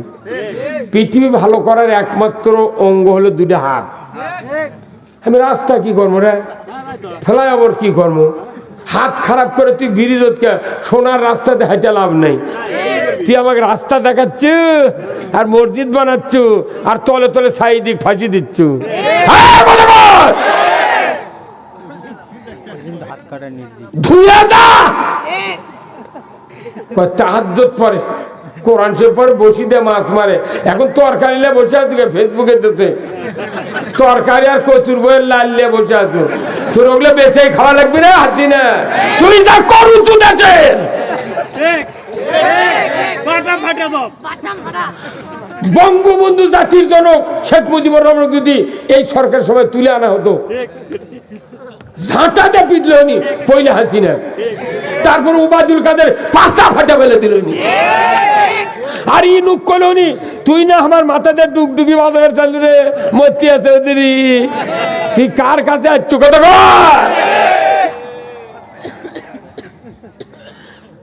পৃথিবী ভালো করার একমাত্র অঙ্গ হলো 2টা হাত। আমি রাস্তা কি করবো রে, ফ্লাইওভার কি করবো? হাত খারাপ করে তুই ব্রিজকে সোনার রাস্তাতে হাঁটে লাভ নেই। তুই আমাকে রাস্তা দেখাচ্ছ আর মসজিদ বানাচ্ছ আর তলে তলে সাইদিক ফাঁসি দিচ্ছ। ধুয়ে দা তাহাজ্জুদ পরে, কোরআন শরীফ পরে, বসি দিয়ে মাছ মারে। এখন তরকারি নিয়ে বসে আছো ফেসবুকে দিতে, তরকারি আর কচুর বইয়ের লাল নিয়ে বসে আছো। তোর ওগুলো বেঁচে খাওয়া লাগবে না, হাসি না তুই যা করু চুদেছেন। বঙ্গবন্ধু জাতির জনক শেখ মুজিবুর রহমান যদি এই সরকার সময় তুলে আনা হতো, ঝাঁটাতে পিটলো নি পয়লা হাসিনা, তারপর ওবায়দুল কাদের পাঁচা ফাটা ফেলে দিল নি। আর ই নুক করলো নি, তুই না আমার মাথাতে ডুগডুগি বাজাবের চালু রে মতি আছে ওদেরই, তুই কার কাছে আসছ কথা বল।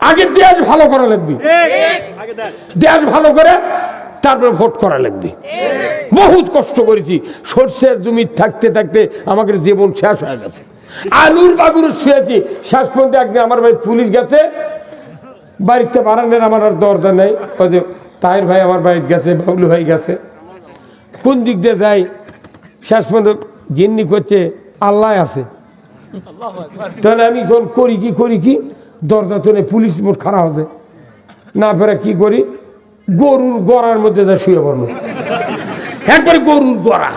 আগে দেশ ভালো করা লাগবে, দেশ ভালো করে তারপরে ভোট করা লাগবে। বহুত কষ্ট করেছি, সর্ষের জমি থাকতে থাকতে আমাদের জীবন শেষ হয়ে গেছে। আলুর বাগুর শুয়েছি, শেষ পর্যন্ত একদিন আমার বাড়ি পুলিশ গেছে, বাড়িতে বারান্দার আমার আর দরজা নেই। ওই যে তাহের ভাই আমার বাড়িতে গেছে, বাবলু ভাই গেছে, কোন দিক দিয়ে যাই, শেষ পর্যন্ত গিন্নি করছে আল্লাহ আছে। তাহলে আমি যখন করি কি দরজা তো নেই, পুলিশ মোট খারাপ হচ্ছে না, ফেরা কি করি, গরুর গড়ার মধ্যে যা শুয়ে পড়বো। একবারে গরুর গড়া,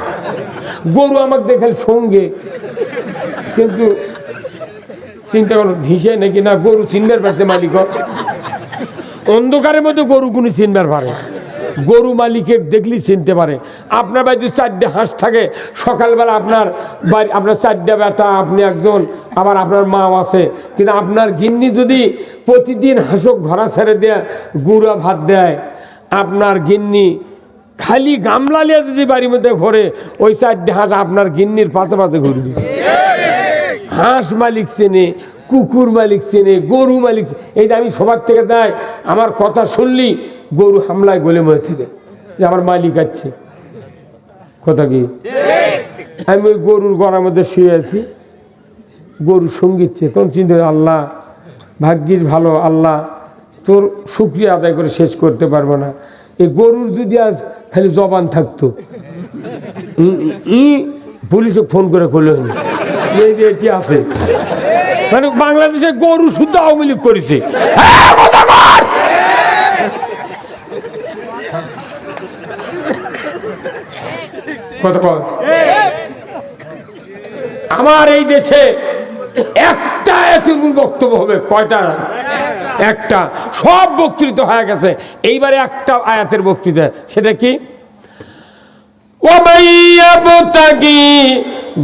গরু আমাকে দেখে সঙ্গে, কিন্তু চিন্তা করো ভিসে নাকি না, গরু চিনবার পারছে মালিক, অন্ধকারের মধ্যে গরু কোনো চিনবার পারে। গরু মালিকে দেখলেই চিনতে পারে। আপনার বাড়িতে 4টে হাঁস থাকে, সকালবেলা আপনার বাড়ি আপনার 4টে বেটা, আপনি একজন, আবার আপনার মাও আছে, কিন্তু আপনার গিন্নি যদি প্রতিদিন হাঁসক ঘোড়া ছেড়ে দেয়, গুঁড়া ভাত দেয়, আপনার গিন্নি খালি গামলা নিয়ে যদি বাড়ির মধ্যে ঘোরে, ওই 4টে হাঁস আপনার গিন্নির পাতে পাতে ঘুরবে। হাঁস মালিক চেনে, কুকুর মালিক চেনে, গরু মালিক। এই যে আমি সবার থেকে যাই, আমার কথা শুনলি গরু হামলায় গলে মরে থেকে যে আমার মালিক আছে। কথা কি? আমি ওই গরুর গড়ার মধ্যে শুয়ে আছি, গরু সঙ্গীতছে, তখন চিন্তা, আল্লাহ ভাগ্যিস ভালো, আল্লাহ তোর শুকরিয়া আদায় করে শেষ করতে পারবো না। এই গরুর যদি আজ খালি জবান থাকতো, পুলিশে ফোন করে করলো এটি আছে, মানে বাংলাদেশে গরু শুদ্ধ আওয়ামী লীগ করেছে। আমার এই দেশে একটা এতগুলো বক্তব্য হবে, কয়টা? একটা। সব বক্তৃতা হয়ে গেছে, এইবারে একটা আয়াতের বক্তৃতা। সেটা কি? ওয়ামাইয়াবতাগি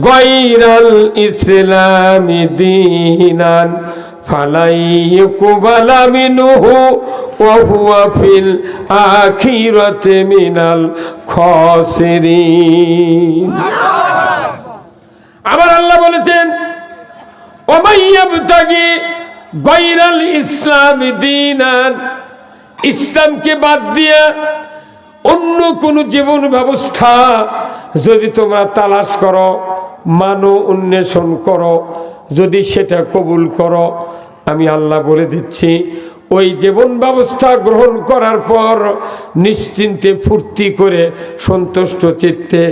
গায়রাল ইসলামি দীনান ফালাই ইউকবালা মিনহু ওয়া হুয়া ফিল আখিরাতি মিনাল খাসিরিন। আবার আল্লাহ বলেছেন, ওয়ামাইয়াবতাগি গায়রাল ইসলামি দীনান, ইসলামকে বাদ দিয়ে অন্য কোন জীবন ব্যবস্থা যদি তোমরা তালাশ করো, মানো, অন্বেষণ করো, যদি সেটা কবুল করো, আমি আল্লাহ বলে দিচ্ছি, ওই জীবন ব্যবস্থা গ্রহণ করার পর নিশ্চিন্তে ফুর্তি করে সন্তুষ্ট চিত্তে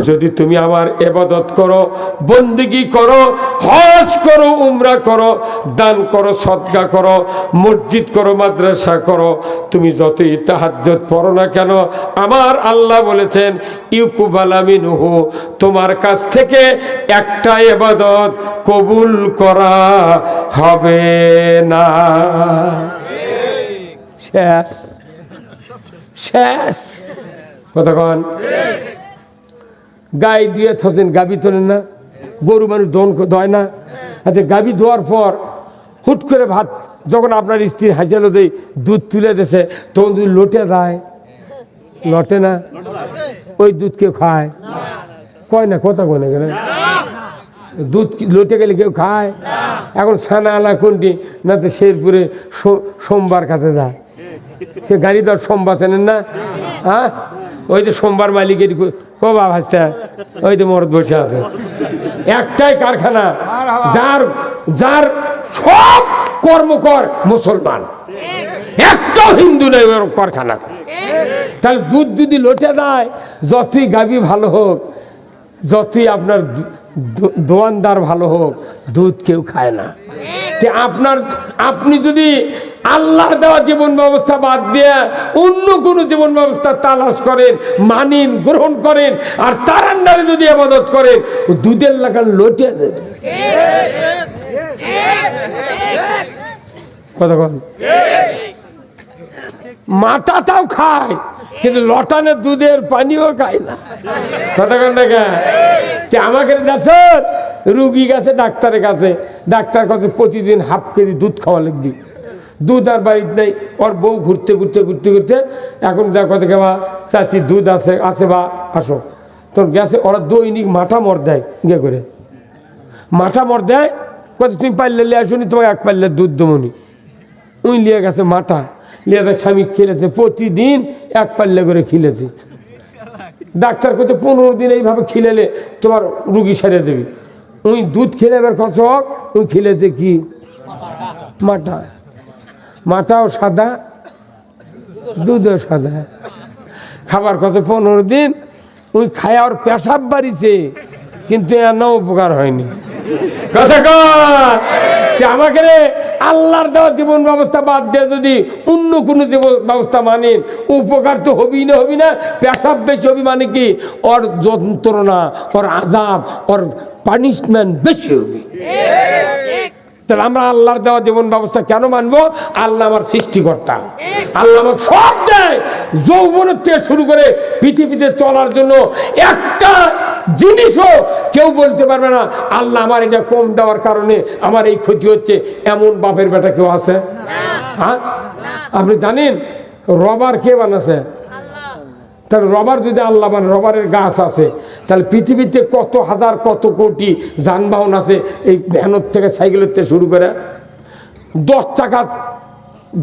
যদি তুমি আমার ইবাদত করো, বন্দেগী করো, হজ করো, উমরা করো, দান করো, সদকা করো, মসজিদ করো, মাদ্রাসা করো, তুমি যতই তাহাজ্জুদ পড়ো না কেন, আমার আল্লাহ বলেছেন ইউকুবালা মিনহু, তোমার কাছ থেকে একটা ইবাদত কবুল করা হবে না। শেষ শেষ। কতক্ষণ? গাই দিয়ে থাকেন, গাবি তোলেন না, গরু মানুষ দন ধয় না। আচ্ছা, গাবি ধোয়ার পর হুট করে ভাত যখন আপনার স্ত্রী হাসিয়ালো দেয়, দুধ তুলে দেছে, তখন যদি লোটে যায়, লটে না? ওই দুধ কেউ খায়? কয় না, কথা কয় না কেন? দুধ লোটে গেলে কেউ খায়? এখন ছানা আলা কোনটি না, তো শেরপুরে সোমবার কাছে যায়, সে গাড়ি দর সোমবার চেনেন না? হ্যাঁ, ওই যে সোমবার মালিকের বাবা ভাসটা, ওই যে মরদ বসে আছে। একটাই কারখানা, যার যার সব কর্মকর মুসলমান, একটাও হিন্দু নেই ওর কারখানা। তাহলে দুধ যদি লোটে দেয়, যতই গাভী ভালো হোক, যতই আপনার দোয়ানদার ভালো হোক, দুধ কেউ খায় না। আপনি যদি আল্লাহর দেওয়া জীবন ব্যবস্থা বাদ দিয়ে অন্য কোনো জীবন ব্যবস্থা তালাশ করেন, মানেন, গ্রহণ করেন, আর তার আন্ডারে যদি ইবাদত করেন, দুধের লাগান লোটে দেবে। কতক্ষণ? মাটাটাও খায়, কিন্তু লটানে দুধের পানিও খায় না। কতক্ষণ দেখা? আমাকে দেখো, রুগী গেছে ডাক্তারের কাছে, ডাক্তার কাছে প্রতিদিন হাফ কেজি দুধ খাওয়া লাগবে। দুধ আর বাড়িতে নেই, ওর বউ ঘুরতে ঘুরতে ঘুরতে ঘুরতে এখন দেখো দেখে, বা চাচি দুধ আছে আছে বা আসো, তোর গেছে, ওরা দৈনিক মাথা মর দেয়, ইয়ে করে মাথা মর দেয়, কত তুমি পারলে লিয়ে আসুনি, তোমাকে এক পারলে দুধ দমনি। উই লিয়ে গেছে মাথা, লিয়ে তার স্বামী খেলেছে, প্রতিদিন এক পাল্লে করে খিলেছে। ডাক্তার করতে 15 দিন এইভাবে খিলেলে তোমার রুগী সেরে দেবে। উই দুধ খেলে এবার কত হোক, উই খিলেছে কি মাথা, মাথাও সাদা, দুধও সাদা। খাবার কত 15 দিন উই খায়, আর পেশাব বাড়িছে, কিন্তু এর উপকার হয়নি। আমাকে আল্লাহর দেওয়া জীবন ব্যবস্থা বাদ দিয়ে যদি অন্য কোনো জীবন ব্যবস্থা মানেন, উপকার তো হবি না, পেশাব বেশি হবি, মানে কি ওর যন্ত্রণা, ওর আযাব, ওর পানিশমেন্ট বেশি হবে। তাহলে আমরা আল্লাহর দেওয়া জীবন ব্যবস্থা কেন মানবো? আল্লাহ আমার সৃষ্টিকর্তা, আল্লাহ আমাকে সব দেয়। যৌবনের থেকে শুরু করে পৃথিবীতে চলার জন্য একটা জিনিসও কেউ বলতে পারবে না আল্লাহ আমার এটা কম দেওয়ার কারণে আমার এই ক্ষতি হচ্ছে, এমন বাপের বেটা কেউ আছে? হ্যাঁ, আপনি জানেন রবার কে বানাছে? তাহলে রবার যদি আল্লাহ বানায়, রবারের গাছ আছে, তাহলে পৃথিবীতে কত হাজার কত কোটি যানবাহন আছে, এই ভ্যানের থেকে সাইকেলের থেকে শুরু করে 10 চাকা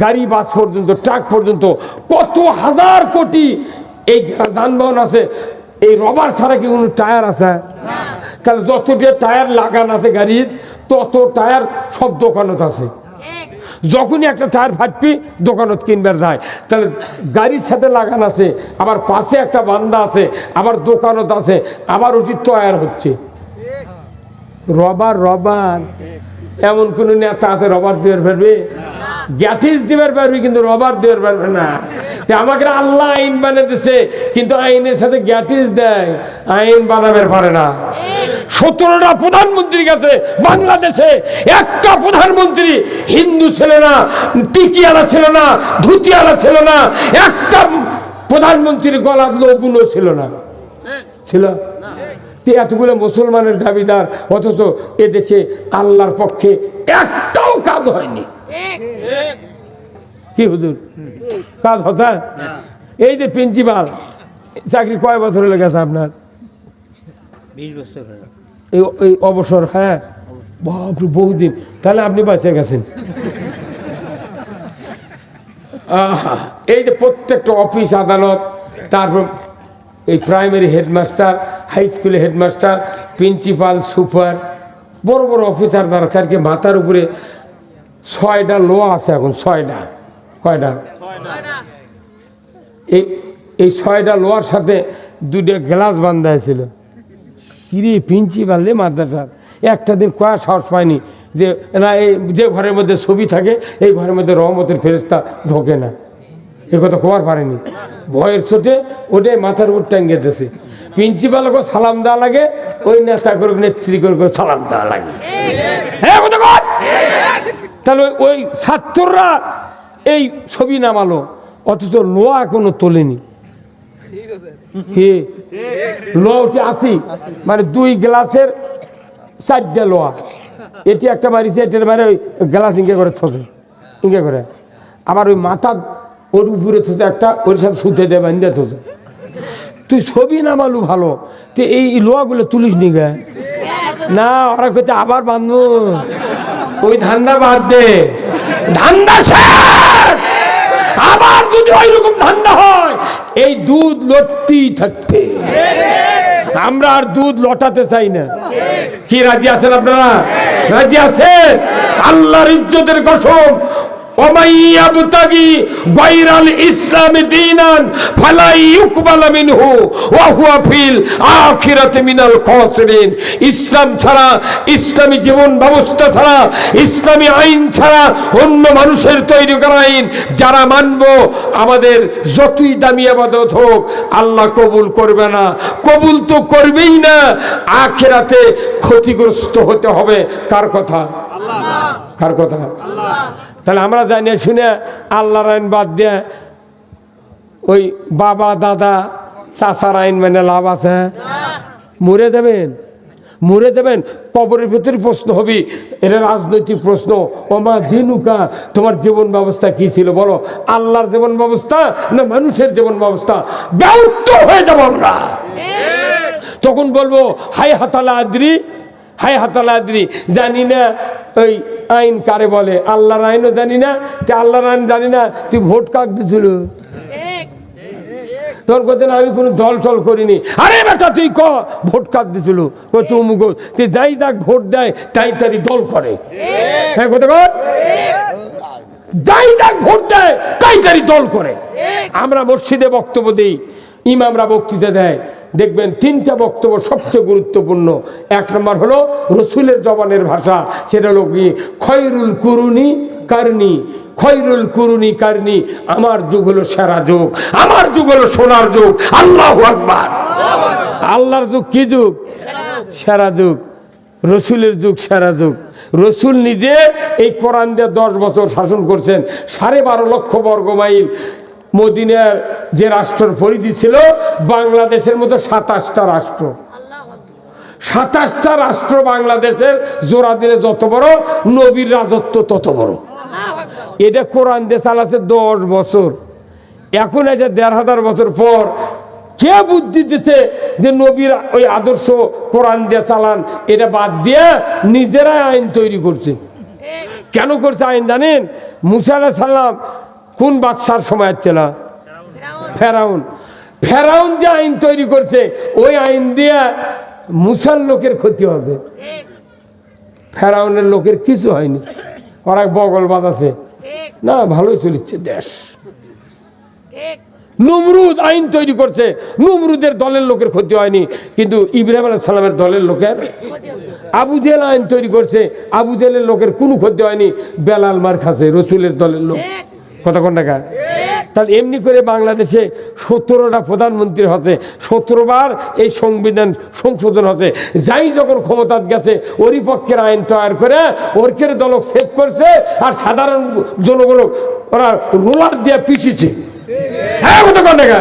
গাড়ি, বাস পর্যন্ত, ট্রাক পর্যন্ত কত হাজার কোটি এই যানবাহন আছে। এই রবার ছাড়া কি কোনো টায়ার আছে? তাহলে যতটা টায়ার লাগানো আছে গাড়ির, তত টায়ার সব দোকানত আছে। যখনই একটা টায়ার ফাটবি দোকানত কিনবার যায়, তাহলে গাড়ির সাথে লাগানো আছে, আবার পাশে একটা বান্দা আছে, আবার দোকানত আছে, আবার ওটি তৈরি হচ্ছে। রবার রবার এমন কোন নেতা আছে রবার দিয়ে ফেলবে? গ্যাটিস দিবার পারবি কিন্তু রবার দেওয়ার পারবে না। আমাকে আল্লাহ আইন বানিয়ে দিচ্ছে, কিন্তু আইনের সাথে গ্যাটিস দেয়, আইন বানাবার পারে না। 17টা প্রধানমন্ত্রীর কাছে বাংলাদেশে একটা প্রধানমন্ত্রী হিন্দু ছিল না, টিকিয়ালা ছিল না, ধুতিয়ালা ছিল না, একটা প্রধানমন্ত্রীর গলার লগুনও ছিল না, ছিল। এতগুলো মুসলমানের দাবিদার, অথচ এদেশে আল্লাহর পক্ষে একটাও কাজ হয়নি। কি হুজুর কাজ হতা? এই যে প্রিন্সিপাল চাকরি কয় বছর লেগেছে আপনার? 20 বছর। এই অবসর? হ্যাঁ, বাপরে বহুদিন। তাহলে আপনি বাঁচে গেছেন। এই যে প্রত্যেকটা অফিস আদালত, তারপর এই প্রাইমারি হেডমাস্টার, হাই স্কুলের হেডমাস্টার, প্রিন্সিপাল, সুপার, বড় বড় অফিসার যারা, তারকে মাথার উপরে 6টা লোয়া আছে এখন। 6টা, কয়টা? এই 6টা লোয়ার সাথে 2টা গ্লাস বান্ধা ছিল। কিরে প্রিন্সিপাল রে মাদ্রাসার, একটা দিন কয়া সাহস পায়নি যে না, এই যে ঘরের মধ্যে ছবি থাকে এই ঘরের মধ্যে রহমতের ফেরেশতা ঢোকে না, এ কথা খবর পারেনি। ভয়ের চোটে ওটাই মাথার উপর টাঙ্গিয়ে দিয়েছে। প্রিন্সিপালকে সালাম দেওয়া লাগে, ওই নেতা করে নেত্রী করে সালাম দেওয়া লাগে। হ্যাঁ, তাহলে ওই ছাত্ররা এই ছবি নামালো, অথচ লোয়া এখনো তোলেনি। লোয়া উঠে আসি, মানে 2 গ্লাসের 4টা লোয়া, এটি একটা মারিছে, এটার মানে ওই গ্লাস ইঙ্গে করে থসে, ইঙ্গে করে। আবার ওই মাথা ওর উপরে থসে একটা, ওর সাথে সুতে দেয় বান্ধে থসে। তুই ছবি নামালু ভালো, তো এই লোয়াগুলো তুলিস নি গে? না, ওরা করতে আবার বাঁধবো। ওই ধান্দা বাদ দে, ধান্দা শেষ। আবার যদি ওই রকম ধান্দা হয়, এই দুধ লটতেই থাকবে। আমরা আর দুধ লটাতে চাই না। কি রাজি আছেন আপনারা? রাজি আছেন? আল্লাহর ইজ্জতের কসম, ইসলাম ছাড়া, ইসলামী জীবন ব্যবস্থা ছাড়া, ইসলামী আইন ছাড়া, অন্য মানুষের তৈরি করা আইন যারা মানব, আমাদের যতই দামি ইবাদত হোক আল্লাহ কবুল করবে না। কবুল তো করবেই না, আখিরাতে ক্ষতিগ্রস্ত হতে হবে। কার কথা? কার কথা? তাহলে আমরা জানি শুনে আল্লাহর আইন বাদ দিয়ে ওই বাবা দাদা চাচার আইন মানে লাভ আছে? মরে যাবেন, মরে যাবেন, কবরের ভিতরে প্রশ্ন হবে। এটা রাজনৈতিক প্রশ্ন। ওমা দিনুকা, তোমার জীবন ব্যবস্থা কি ছিল বলো? আল্লাহর জীবন ব্যবস্থা না মানুষের জীবন ব্যবস্থা? ব্যর্থ হয়ে যাব আমরা। তখন বলবো হাই হাতালা আদ্রি, হাই হাতালা আদ্রি, জানি না ওই আইন কারে বলে। আল্লাহর আইনও জানি না, আল্লাহর আইন জানি না। তুই ভোট কাক দিছিল? তোর কথা না, আমি কোনো দল টল করিনি। আরে বেটা তুই ক ভোট কাক দিছিল? তুই মুখ তুই যাই দেখ ভোট দেয় তাই তারি দল করে। হ্যাঁ, কথা কর, যাই দেখ ভোট দেয় তাই তারি দল করে। আমরা মসজিদে বক্তব্য দিই, ইমামরা বক্তৃতা দেয়, দেখবেন 3টা বক্তব্য সবচেয়ে গুরুত্বপূর্ণ। 1 নম্বর হলো রসুলের জবানের ভাষা, সেটা হলো কি খয়রুল কুরুনি কারনি, খয়রুল কুরুনি কারনি, আমার যুগ হলো সেরা যুগ, আমার যুগ হলো সোনার যুগ। আল্লাহু আকবার। আল্লাহর যুগ কি যুগ? সেরা যুগ। রসুলের যুগ সেরা যুগ। রসুল নিজে এই কোরআন দিয়ে 10 বছর শাসন করছেন। 12.5 লক্ষ বর্গ মাইল মদিনার যে রাষ্ট্রের পরিধি ছিল, বাংলাদেশের মতো 27টা রাষ্ট্র, 27টা রাষ্ট্র বাংলাদেশের জোড়া দিলে যত বড়, নবীর রাজত্ব তত বড়। এটা কোরআন দিয়ে চালাচ্ছে 10 বছর। এখন এসে 1500 বছর পর কে বুদ্ধি দিচ্ছে যে নবীর ওই আদর্শ কোরআন দিয়ে চালান, এটা বাদ দিয়ে নিজেরাই আইন তৈরি করছে। কেন করছে আইন জানেন? মুসা আলাইহিস সালাম কোন বাদশার সময় ছিল? ফেরাউন। ফেরাউন যে আইন তৈরি করছে, ওই আইন দিয়ে মুসার লোকের ক্ষতি হবে, ফেরাউনের লোকের কিছু হয়নি। ওরা বগল বাঁধাছে না, ভালোই চলছে দেশ। নমরুদ আইন তৈরি করছে, নমরুদের দলের লোকের ক্ষতি হয়নি, কিন্তু ইব্রাহিম আলাইহিস সালামের দলের লোকের। আবু জেহেল আইন তৈরি করছে, আবু জেহেলের লোকের কোনো ক্ষতি হয়নি, বেলাল মার খাচ্ছে রসুলের দলের লোক। কথা কোন টাকা? তাহলে এমনি করে বাংলাদেশে 17টা প্রধানমন্ত্রী হচ্ছে, 17 বার এই সংবিধান সংশোধন হচ্ছে। যাই যখন ক্ষমতা গেছে, ওরই পক্ষের আইন তৈরি করে ওরকের দলক সেভ করছে, আর সাধারণ জনগণ ওরা রোলার দিয়ে পিছিয়েছে। হ্যাঁ, কথা কোন টাকা?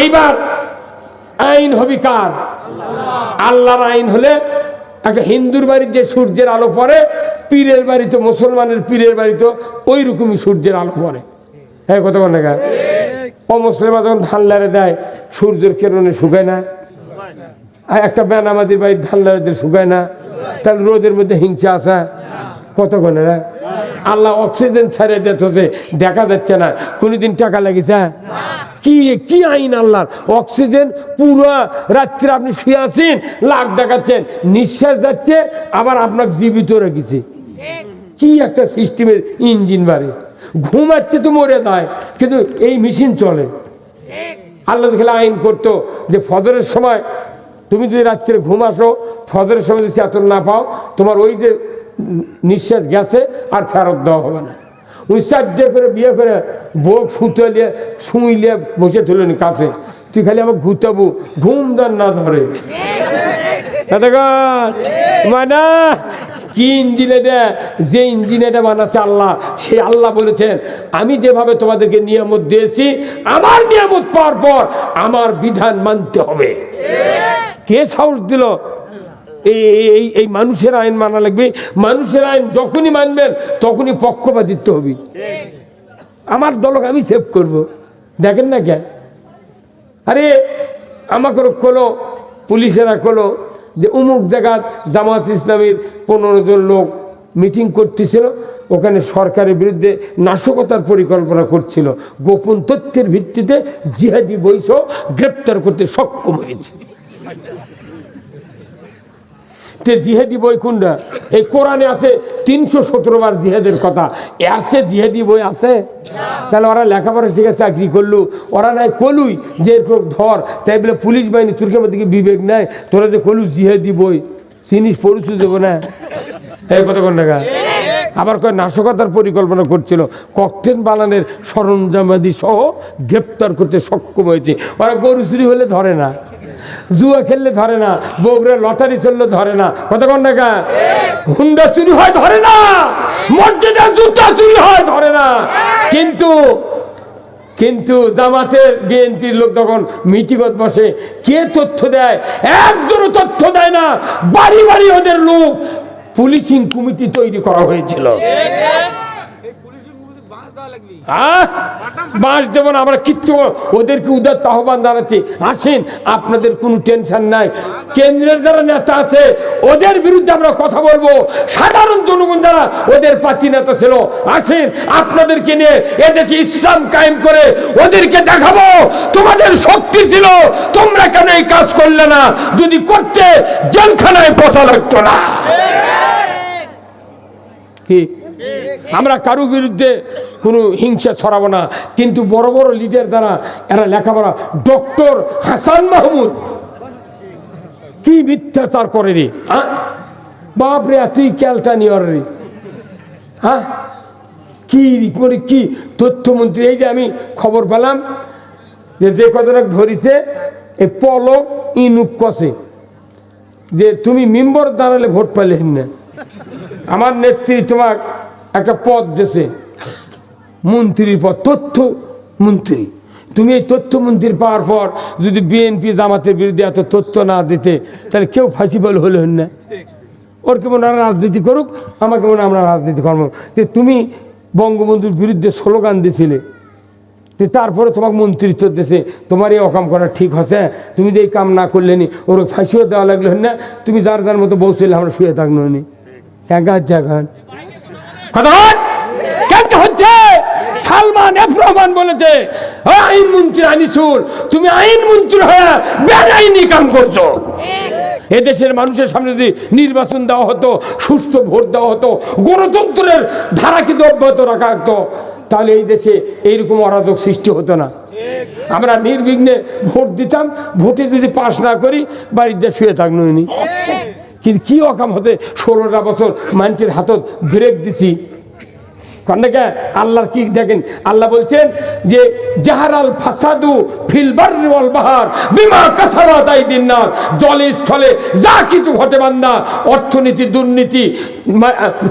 এইবার আইন হবে কার? আল্লাহর আইন হলে একটা হিন্দুর বাড়িতে সূর্যের আলো পড়ে, পীরের বাড়িতে, মুসলমানের পীরের বাড়িতে ওই রকমই সূর্যের আলো পড়ে। হ্যাঁ, কথা কোন টাকা? অমুসলিমা যখন ধান লাড়ে দেয়, সূর্যের কিরণে শুকায় না। আর একটা বেনামাজির বাড়ির ধান লাড়ে দিয়ে শুকায় না। তাহলে রোদের মধ্যে হিংসা আসা? কত কোনেরা? আল্লাহ অক্সিজেন ছাড়িয়ে দিতেছে, দেখা যাচ্ছে না। কোনদিন টাকা লাগিছে? কি কি আইন আল্লাহর? অক্সিজেন পুরো রাত্রে আপনি শুয়ে আছেন, লাখ দেখাচ্ছেন, নিঃশ্বাস যাচ্ছে, আবার আপনাকে জীবিত রেখেছে। কি একটা সিস্টেমের ইঞ্জিন বাড়ে। ঘুমাচ্ছে তো মরে যায়, কিন্তু এই মেশিন চলে। আল্লাহ দেখলে আইন করতো যে ফজরের সময় তুমি যদি রাত্রে ঘুম আসো, ফজরের সময় যদি চেতন না পাও, তোমার ওই যে নিঃশ্বাস গেছে আর ফেরত দেওয়া হবে না। ওই 4 করে বিয়ে করে বউ শুতলিয়ে শুইলে বসে তুলেনি কাছে, তুই খালি আমার ঘুরতাবু, ঘুম দান না ধরে। মানে কি ইঞ্জিনে দেয়? যে ইঞ্জিনেটা বানাচ্ছে আল্লাহ, সেই আল্লাহ বলেছেন আমি যেভাবে তোমাদেরকে নিয়ামত দিয়েছি, আমার নিয়ামত পাওয়ার পর আমার বিধান মানতে হবে। কে সাহস দিল এই মানুষের আইন মানা লাগবে? মানুষের আইন যখনই মানবেন তখনই পক্ষপাতিত্ব হবে। আমার দলক আমি সেভ করব, দেখেন না কেন? আরে আমাকে কলো, পুলিশেরা কলো যে অমুক জায়গা জামাত ইসলামীর 15 জন লোক মিটিং করতেছিল, ওখানে সরকারের বিরুদ্ধে নাশকতার পরিকল্পনা করছিল, গোপন তথ্যের ভিত্তিতে জিহাদি বৈশ গ্রেপ্তার করতে সক্ষম হয়েছে। জিহাদি বই কোনটা? এই কোরআনে আছে 317 বার জিহাদের কথা আছে। জিহাদি বই আছে? তাহলে ওরা লেখাপড়া শিখে চাকরি করলু, ওরা নাই কলুই যে এরকম ধর, তাই বলে পুলিশ বাহিনী তুর্কের মধ্যে বিবেক নাই? তোরা যে কলু জিহাদি বই জিনিস পরিচয় দেবো না? এই কথা কোন টাকা? আবার কয় নাশকতার পরিকল্পনা করছিল, ককটেল বানানের সরঞ্জামাদি সহ গ্রেপ্তার করতে সক্ষম হয়েছে। ওরা গরু চুরি হলে ধরে না, জুয়া খেললে ধরে না, বগুড়ার লটারি চললে ধরে না। কতক্ষণ টাকা? হুন্ডা চুরি হয় ধরে না, মসজিদের জুতা চুরি হয় ধরে না। কিন্তু জামাতের বিএনপির লোক যখন মিটিংত বসে, কে তথ্য দেয়? একজনও তথ্য দেয় না। বাড়ি বাড়ি ওদের লোক পুলিশিং কমিটি তৈরি করা হয়েছিল। বাঁশ দেব না আমরা কিচ্ছু, ওদেরকে উদার আহ্বান জানাচ্ছি, আসেন, আপনাদের কোনো টেনশন নাই। কেন্দ্রের যারা নেতা আছে ওদের বিরুদ্ধে আমরা কথা বলবো, সাধারণ জনগণ যারা ওদের পার্টি নেতা ছিল, আসেন, আপনাদেরকে নিয়ে এদেশে ইসলাম কায়েম করে ওদেরকে দেখাবো তোমাদের শক্তি ছিল, তোমরা কেন এই কাজ করলে না? যদি করতে জেলখানায় বসা লাগতো না। কি আমরা কারো বিরুদ্ধে কোনো হিংসা ছড়াবো না, কিন্তু বড় বড় লিডার দ্বারা এরা লেখাপড়া। ডক্টর হাসান মাহমুদ কি মিথ্যাচার করে রে, হ্যাঁ বাপরে, তুই ক্যালটা নিয়ে রে, হ্যাঁ কি করে, কি তথ্যমন্ত্রী। এই যে আমি খবর পেলাম যে কতটা ধরিছে, এই পলক ইনুক কষে যে তুমি মেম্বার দাঁড়ালে ভোট পাইলে না, আমার নেত্রী তোমার একটা পদ দিয়েছে, মন্ত্রীর পদ, তথ্য মন্ত্রী। তুমি এই তথ্যমন্ত্রী পাওয়ার পর যদি বিএনপি জামাতের বিরুদ্ধে এত তথ্য না দিতে, তাহলে কেউ ফাঁসিবল হলে হন না। ওর কেমন আর রাজনীতি করুক, আমাকে মনে আমরা রাজনীতি কর্ম। যে তুমি বঙ্গবন্ধুর বিরুদ্ধে স্লোগান দিয়েছিলে, তারপরে তোমাকে মন্ত্রিত্ব দিয়েছে, তোমার এই অকাম করা ঠিক হচ্ছে, তুমি যে এই কাম না করলে নি, ওর ফাঁসিও দেওয়া লাগলো হন না। তুমি যার যার মতো বলছিলে আমরা শুয়ে থাকলো নি। কথা হচ্ছে সালমান এফ রহমান বলেছে, আইন মন্ত্রী আনিসুল, তুমি আইন মন্ত্রী হয়ে বেআইনি কাম করছো। এদেশের মানুষের সামনে যদি নির্বাচন দেওয়া হতো, সুস্থ ভোট দেওয়া হতো, গণতন্ত্রের ধারা কিন্তু অব্যাহত রাখা হতো, তাহলে এই দেশে এইরকম অরাজক সৃষ্টি হতো না। আমরা নির্বিঘ্নে ভোট দিতাম, ভোটে যদি পাশ না করি বাড়িতে শুয়ে থাকলো নি। কিন্তু কি অকাম হতে 16টা বছর মানুষের হাতত ব্রেক দিছি। আল্লাহর কি দেখেন, আল্লাহ বলছেন যে জাহারাল ফাসাদু ফিল বাররি ওয়াল বাহর বিমা কাসাবাত আইদিন নাস, জলে স্থলে যা কিছু ঘটে বান্দা, অর্থনীতি, দুর্নীতি,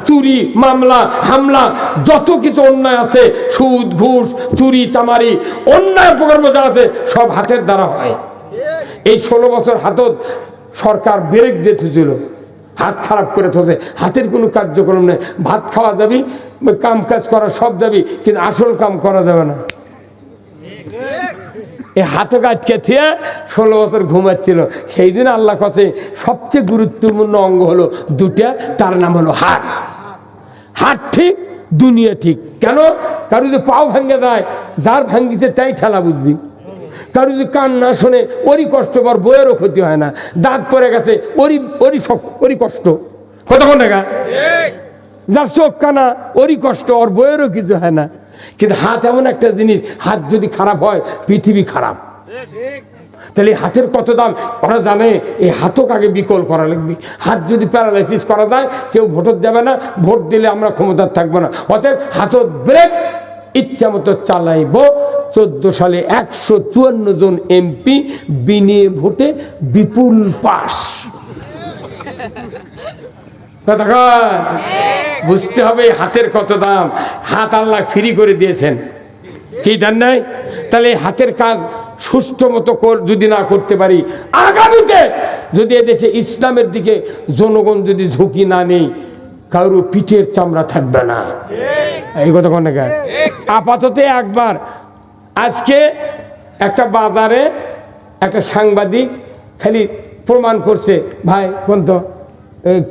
চুরি, মামলা, হামলা, যত কিছু অন্যায় আছে, সুদ, ঘুষ, চুরি, চামারি, অন্যায় প্রকর্ম যা আছে সব হাতের দ্বারা হয়। এই 16 বছর হাতত সরকার ব্রেক দিতেছিল, হাত খারাপ করে থাকে, হাতের কোনো কার্যক্রম নেই। ভাত খাওয়া যাবি, কাম কাজ করা সব যাবি, কিন্তু আসল কাম করা যাবে না। এই হাতে কাজকে থিয়ে 16 বছর ঘুমাচ্ছিল। সেই দিন আল্লাহ কাছে সবচেয়ে গুরুত্বপূর্ণ অঙ্গ হলো দুটা, তার নাম হলো হাত। হাত ঠিক, দুনিয়া ঠিক। কেন? কারো যদি পাও ভাঙ্গে যায়, যার ভাঙ্গিছে তাই ঠেলা বুঝবি। কারো যদি কান না শোনে, ওরই কষ্ট, বর বইয়েরও ক্ষতি হয় না। দাঁত পড়ে গেছে, ওরই কষ্ট। কতক্ষণ টাকা যার চোখ কানা, ওরই কষ্ট, ওর বইয়েরও কিছু হয় না। কিন্তু হাত এমন একটা জিনিস, হাত যদি খারাপ হয় পৃথিবী খারাপ। তাহলে হাতের কত দাম ওরা জানে। এই হাতক আগে বিকল করা লাগবে। হাত যদি প্যারালাইসিস করা যায়, কেউ ভোট দেবে না, ভোট দিলে আমরা ক্ষমতার থাকবো না। অতএব হাতত ব্রেক, ইচ্ছা মতো চালাইব। 14 সালে 154 জন এমপি বিনা ভোটে বিপুল পাস। বুঝতে হবে হাতের কত দাম। হাত আল্লাহ ফ্রি করে দিয়েছেন, কি জান নাই? তাহলে হাতের কাজ সুস্থ মতো যদি না করতে পারি, আগামীতে যদি এদেশে ইসলামের দিকে জনগণ যদি ঝুঁকি না নেই, কারো পিঠের চামড়া থাকবে না। এই কথা কোন জায়গায়? আপাতত একবার আজকে একটা বাজারে একটা সাংবাদিক খালি প্রমাণ করছে, ভাই কোন তো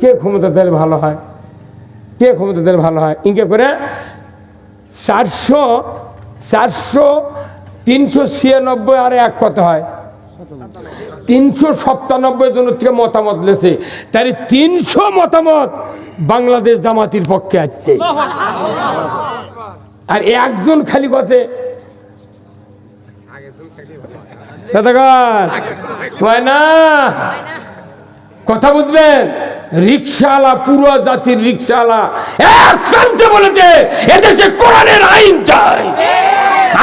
কে ক্ষমতা দিলে ভালো হয়, কে ক্ষমতা দিলে ভালো হয়, ইনকে করে 400 396 আর এক কত হয় 397 জনের থেকে মতামত লেছে। তাই 300 মতামত বাংলাদেশ জামাতির পক্ষে আছে, আর একজন খালি কথা না। কথা বুঝবেন? রিক্সাওয়ালা, পুরো জাতির রিক্সাওয়ালা একসাথে বলেছে এদেশে কোরআনের আইন চাই।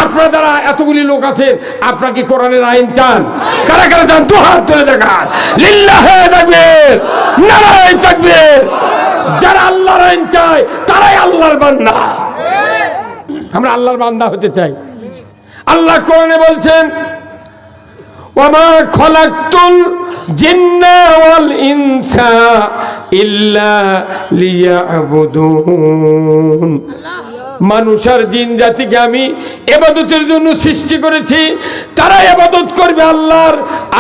আপনার দ্বারা এতগুলি লোক আছেন, আপনার কি কোরআনের আইন চান? কারা কারা চান? দু হাত তুলে দেখান। লিল্লাহে তাকবীর, নারায়ে তাকবীর। যারা আল্লাহর আইন চায় তারাই আল্লাহর বান্দা। আমরা আল্লাহর বান্দা হতে চাই। আল্লাহ কোরআনে বলছেন, ওয়ামা খলাকতুল জিন্না ওয়াল ইনসা ইল্লা লিয়াবুদুন। মানুষ আর জিন জাতিকে আমি ইবাদতের জন্য সৃষ্টি করেছি, তারা ইবাদত করবে আল্লাহর,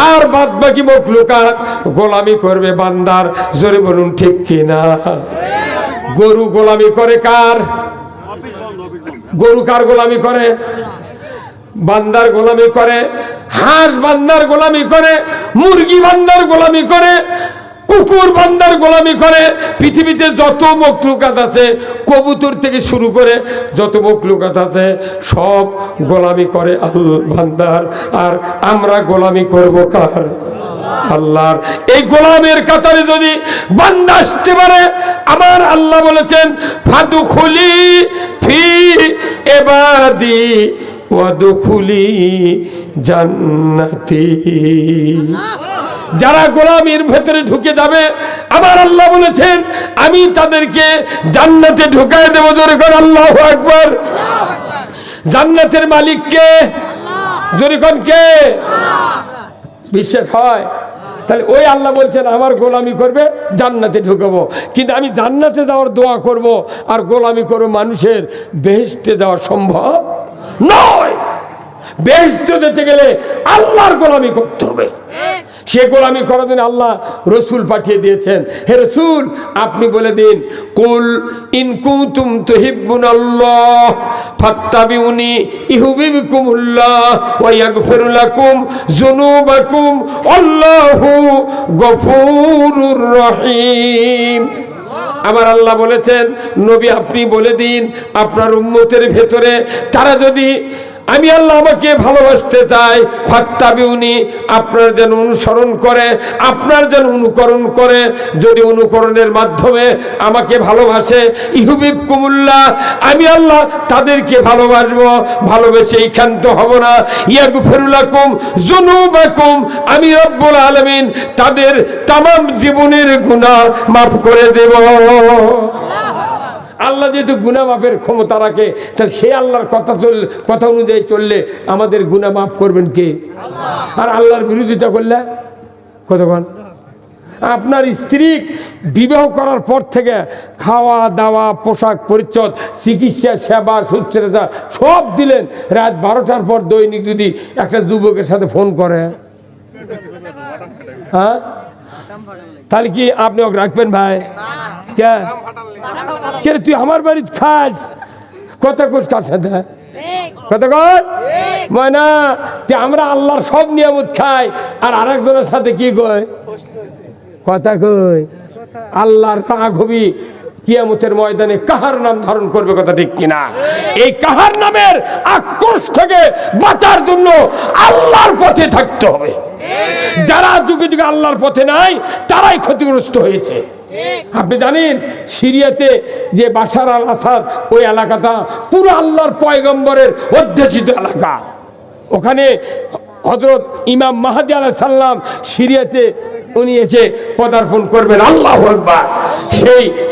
আর বাদ বাকি মখলুকাত গোলামি করবে বান্দার। জোরে বলুন ঠিক কিনা? গরু গোলামি করে কার? গরু কার গোলামি করে? বান্দার গোলামি করে। হাঁস বান্দার গোলামি করে, মুরগি বান্দার গোলামি করে, কুকুর বান্দার গোলামি করে। পৃথিবীতে যত মখলুকাত আছে, কবুতর থেকে শুরু করে যত মখলুকাত আছে, সব গোলামি করে আল্লাহ বান্দার। আর আমরা গোলামি করব কার? আল্লাহর। এই গোলামের কাতারে যদি বান্দা আসতে পারে, আমার আল্লাহ বলেছেন, ফাদখুলি ফি ইবাদি ওয়াদখুলি জান্নাতি। যারা গোলামির ভেতরে ঢুকে যাবে আমার আল্লাহ বলেছেন আমি তাদেরকে জান্নাতে ঢুকায় দেব। জোরে করে আল্লাহু আকবার। জান্নাতের মালিক কে? জোরে কোন কে? বিশ্বাস হয়? তাহলে ওই আল্লাহ বলছেন আমার গোলামি করবে জান্নাতে ঢুকাবো, কিন্তু আমি জান্নাতে যাওয়ার দোয়া করব আর গোলামি করব মানুষের বেহেশতে যাওয়া সম্ভব নয়। বেহেশতে যেতে গেলে আল্লাহর গোলামি করতে হবে। সে গোলামি করার জন্য আল্লাহ রসুল পাঠিয়ে দিয়েছেন। হে রসুল আপনি বলে দিন কুল ইন কুনতুম তুহিব্বুনাল্লাহ ফাত্তাবিউনি ইউহিব্বুকুমুল্লাহ ওয়া ইয়াগফির লাকুম যুনুবাকুম আল্লাহু গফুরুর রহিম। আমার আল্লাহ বলেছেন নবী আপনি বলে দিন আপনার উম্মতের ভেতরে তারা যদি আমি আল্লাহ আমাকে ভালোবাসতে চাই ফাত্তাবিউনি আপনার যেন অনুসরণ করে, আপনার যেন অনুকরণ করে। যদি অনুকরণের মাধ্যমে আমাকে ভালোবাসে ইউহিব্বুকুমুল্লাহ আমি আল্লাহ তাদেরকে ভালোবাসবো, ভালোবেসে ক্ষান্ত হব না। ইয়াগফির লাকুম যুনুবাকুম আমি রব্বুল আলামিন তাদের তামাম জীবনের গুনাহ মাফ করে দেব। আল্লাহ যেহেতু গুনাহ মাফের ক্ষমতা রাখে তাহলে সে আল্লাহর কথা অনুযায়ী চললে আমাদের গুনাহ মাফ করবেন কে? আর আল্লাহর বিরোধিতা করলে কতক্ষণ? আপনার স্ত্রী বিবাহ করার পর থেকে খাওয়া দাওয়া পোশাক পরিচ্ছদ চিকিৎসা সেবা শুশ্রূষা সব দিলেন, রাত 12টার পর দৈনিক যদি একটা যুবকের সাথে ফোন করে, হ্যাঁ তাহলে কি আপনি ওকে রাখবেন ভাই? কে তুই আমার বাড়িতে খাস? কথা কোস কার সাথে? কথা কর ময়না তুই আমরা আল্লাহর সব নিয়ামত খাই আর আরেকজনের সাথে কি কয়? কথা কই। আল্লাহর রাগ হবি কিয়ামতের ময়দানে কাহার নাম ধারণ করবে, কথা ঠিক কিনা? এই কাহার নামের আক্রোশ থেকে বাঁচার জন্য আল্লাহর পথে থাকতে হবে। যারা যুগে যুগে আল্লাহর পথে নাই তারাই ক্ষতিগ্রস্ত হয়েছে। আপনি জানেন সিরিয়াতে যে বাশার আল আসাদ ওই এলাকাটা পুরো আল্লাহর পয়গম্বরের অধ্যুষিত এলাকা। ওখানে হযরত ইমাম মাহদী আলাইহিস সালাম সিরিয়াতে উনি এসে পদার্পণ করবেন। আল্লাহু আকবার।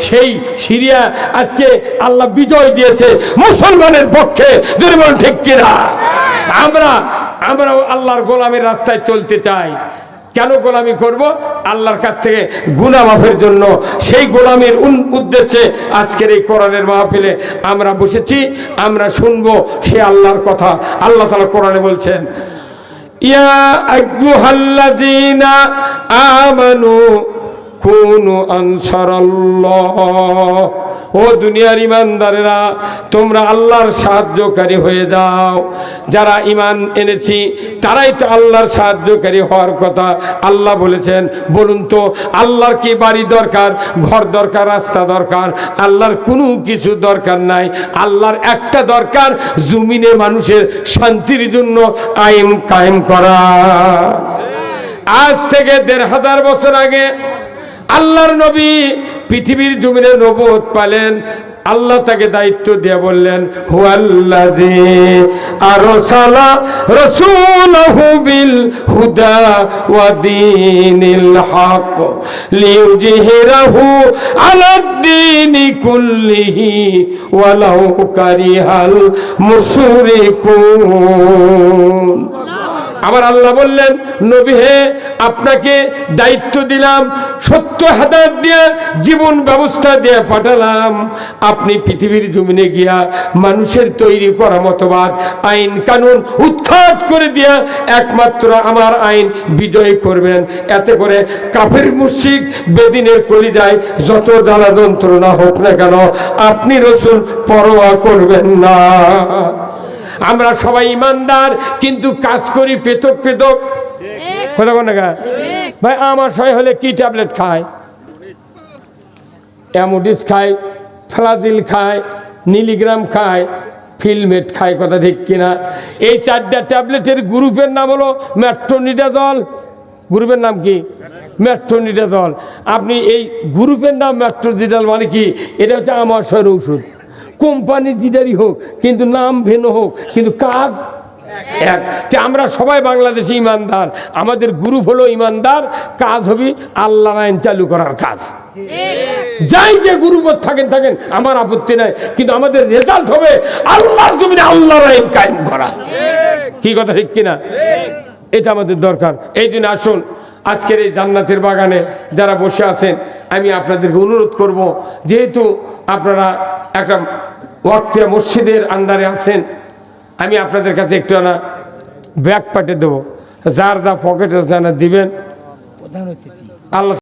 সেই সিরিয়া আজকে আল্লাহ বিজয় দিয়েছে মুসলমানের পক্ষে। যদি বলেন ঠিক কিনা? আমরা আল্লাহর গোলামের রাস্তায় চলতে চাই। কেন গোলামি করব? আল্লাহর কাছ থেকে গুনাহ মাফের জন্য। সেই গোলামির উদ্দেশ্যে আজকের এই কোরআনের মাহফিলে আমরা বসেছি, আমরা শুনবো সে আল্লাহর কথা। আল্লাহ তাআলা কোরআনে বলছেন ইয়া আইয়ুহাল্লাযীনা আমানু কুনু আনসারাল্লাহ। ও দুনিয়ার ইমানদারেরা তোমরা আল্লাহর সাহায্যকারী হয়ে যাও। যারা ইমান এনেছি তারাই তো আল্লাহর সাহায্যকারী হওয়ার কথা। আল্লাহ বলেছেন বলুন তো আল্লাহর কি বাড়ি দরকার, ঘর দরকার, রাস্তা দরকার? আল্লাহর কোনো কিছু দরকার নাই। আল্লাহর একটা দরকার, জমিনে মানুষের শান্তির জন্য আইন কায়েম করা। আজ থেকে ১৫০০ বছর আগে আল্লাহর নবী পৃথিবীর জমিনে নবুয়ত পেলেন। আল্লাহ তাকে দায়িত্ব দিয়ে বললেন হুয়াল্লাযী আরসালা রাসূলাহু বিল হুদা ওয়া দীনিল হক লিইয়ুযহিরাহু আলাদ-দীনি কুল্লিহি ওয়ালাউ কারিহাল মুশরিকুন। আমার আল্লাহ বললেন নবী হে আপনাকে দায়িত্ব দিলাম, সত্য হেদায়েত দিয়ে জীবন ব্যবস্থা দিয়ে পাঠালাম। আপনি পৃথিবীর জমিনে গিয়া মানুষের তৈরি করা মতবাদ আইন কানুন উৎখাত করে দিয়া একমাত্র আমার আইন বিজয় করবেন। এতে করে কাফের মুশরিক বেদিনের কলিজায় যত জ্বালা যন্ত্রণা হোক না কেন আপনি রাসূল পরোয়া করবেন না। আমরা সবাই ইমানদার কিন্তু কাজ করি পৃথক পৃথক। কথা কোন না ভাই? আমার সবাই হলে কি ট্যাবলেট খায়? অ্যামোডিস খায়, ফ্লাজিল খায়, মিলিগ্রাম খায়, ফিলমেট খায়। কথা ঠিক কিনা? এই 4টা ট্যাবলেটের গ্রুপের নাম হলো মেট্রোনিডাজল। গ্রুপের নাম কি? মেট্রোনিডাজল। আপনি এই গ্রুপের নাম মেট্রোনিডাজল মানে কি? এটা হচ্ছে আমাশয়ের ঔষধ। কোম্পানি যেটারই হোক কিন্তু নাম ভিন্ন হোক কিন্তু কাজ এক। তে আমরা সবাই বাংলাদেশে ইমানদার, আমাদের গ্রুপ হলো ইমানদার, কাজ হবে আল্লাহর আইন চালু করার কাজ। যাই যে গ্রুপ থাকেন থাকেন, আমার আপত্তি নাই, কিন্তু আমাদের রেজাল্ট হবে আল্লাহর জমিনে আল্লাহর আইন কায়েম করা। কি কথা ঠিক কিনা? এটা আমাদের দরকার। এই দিন আসুন, আজকের এই জান্নাতের বাগানে যারা বসে আছেন, আমি আপনাদেরকে অনুরোধ করব, যেহেতু আপনারা একটা ওয়াক্তিয়া মসজিদের আন্ডারে আছেন, আমি আপনাদের কাছে একটু না ব্যাগ পাঠিয়ে দেবো, যার যা পকেটে জানা দিবেন। প্রধান অতিথি আল্লাহ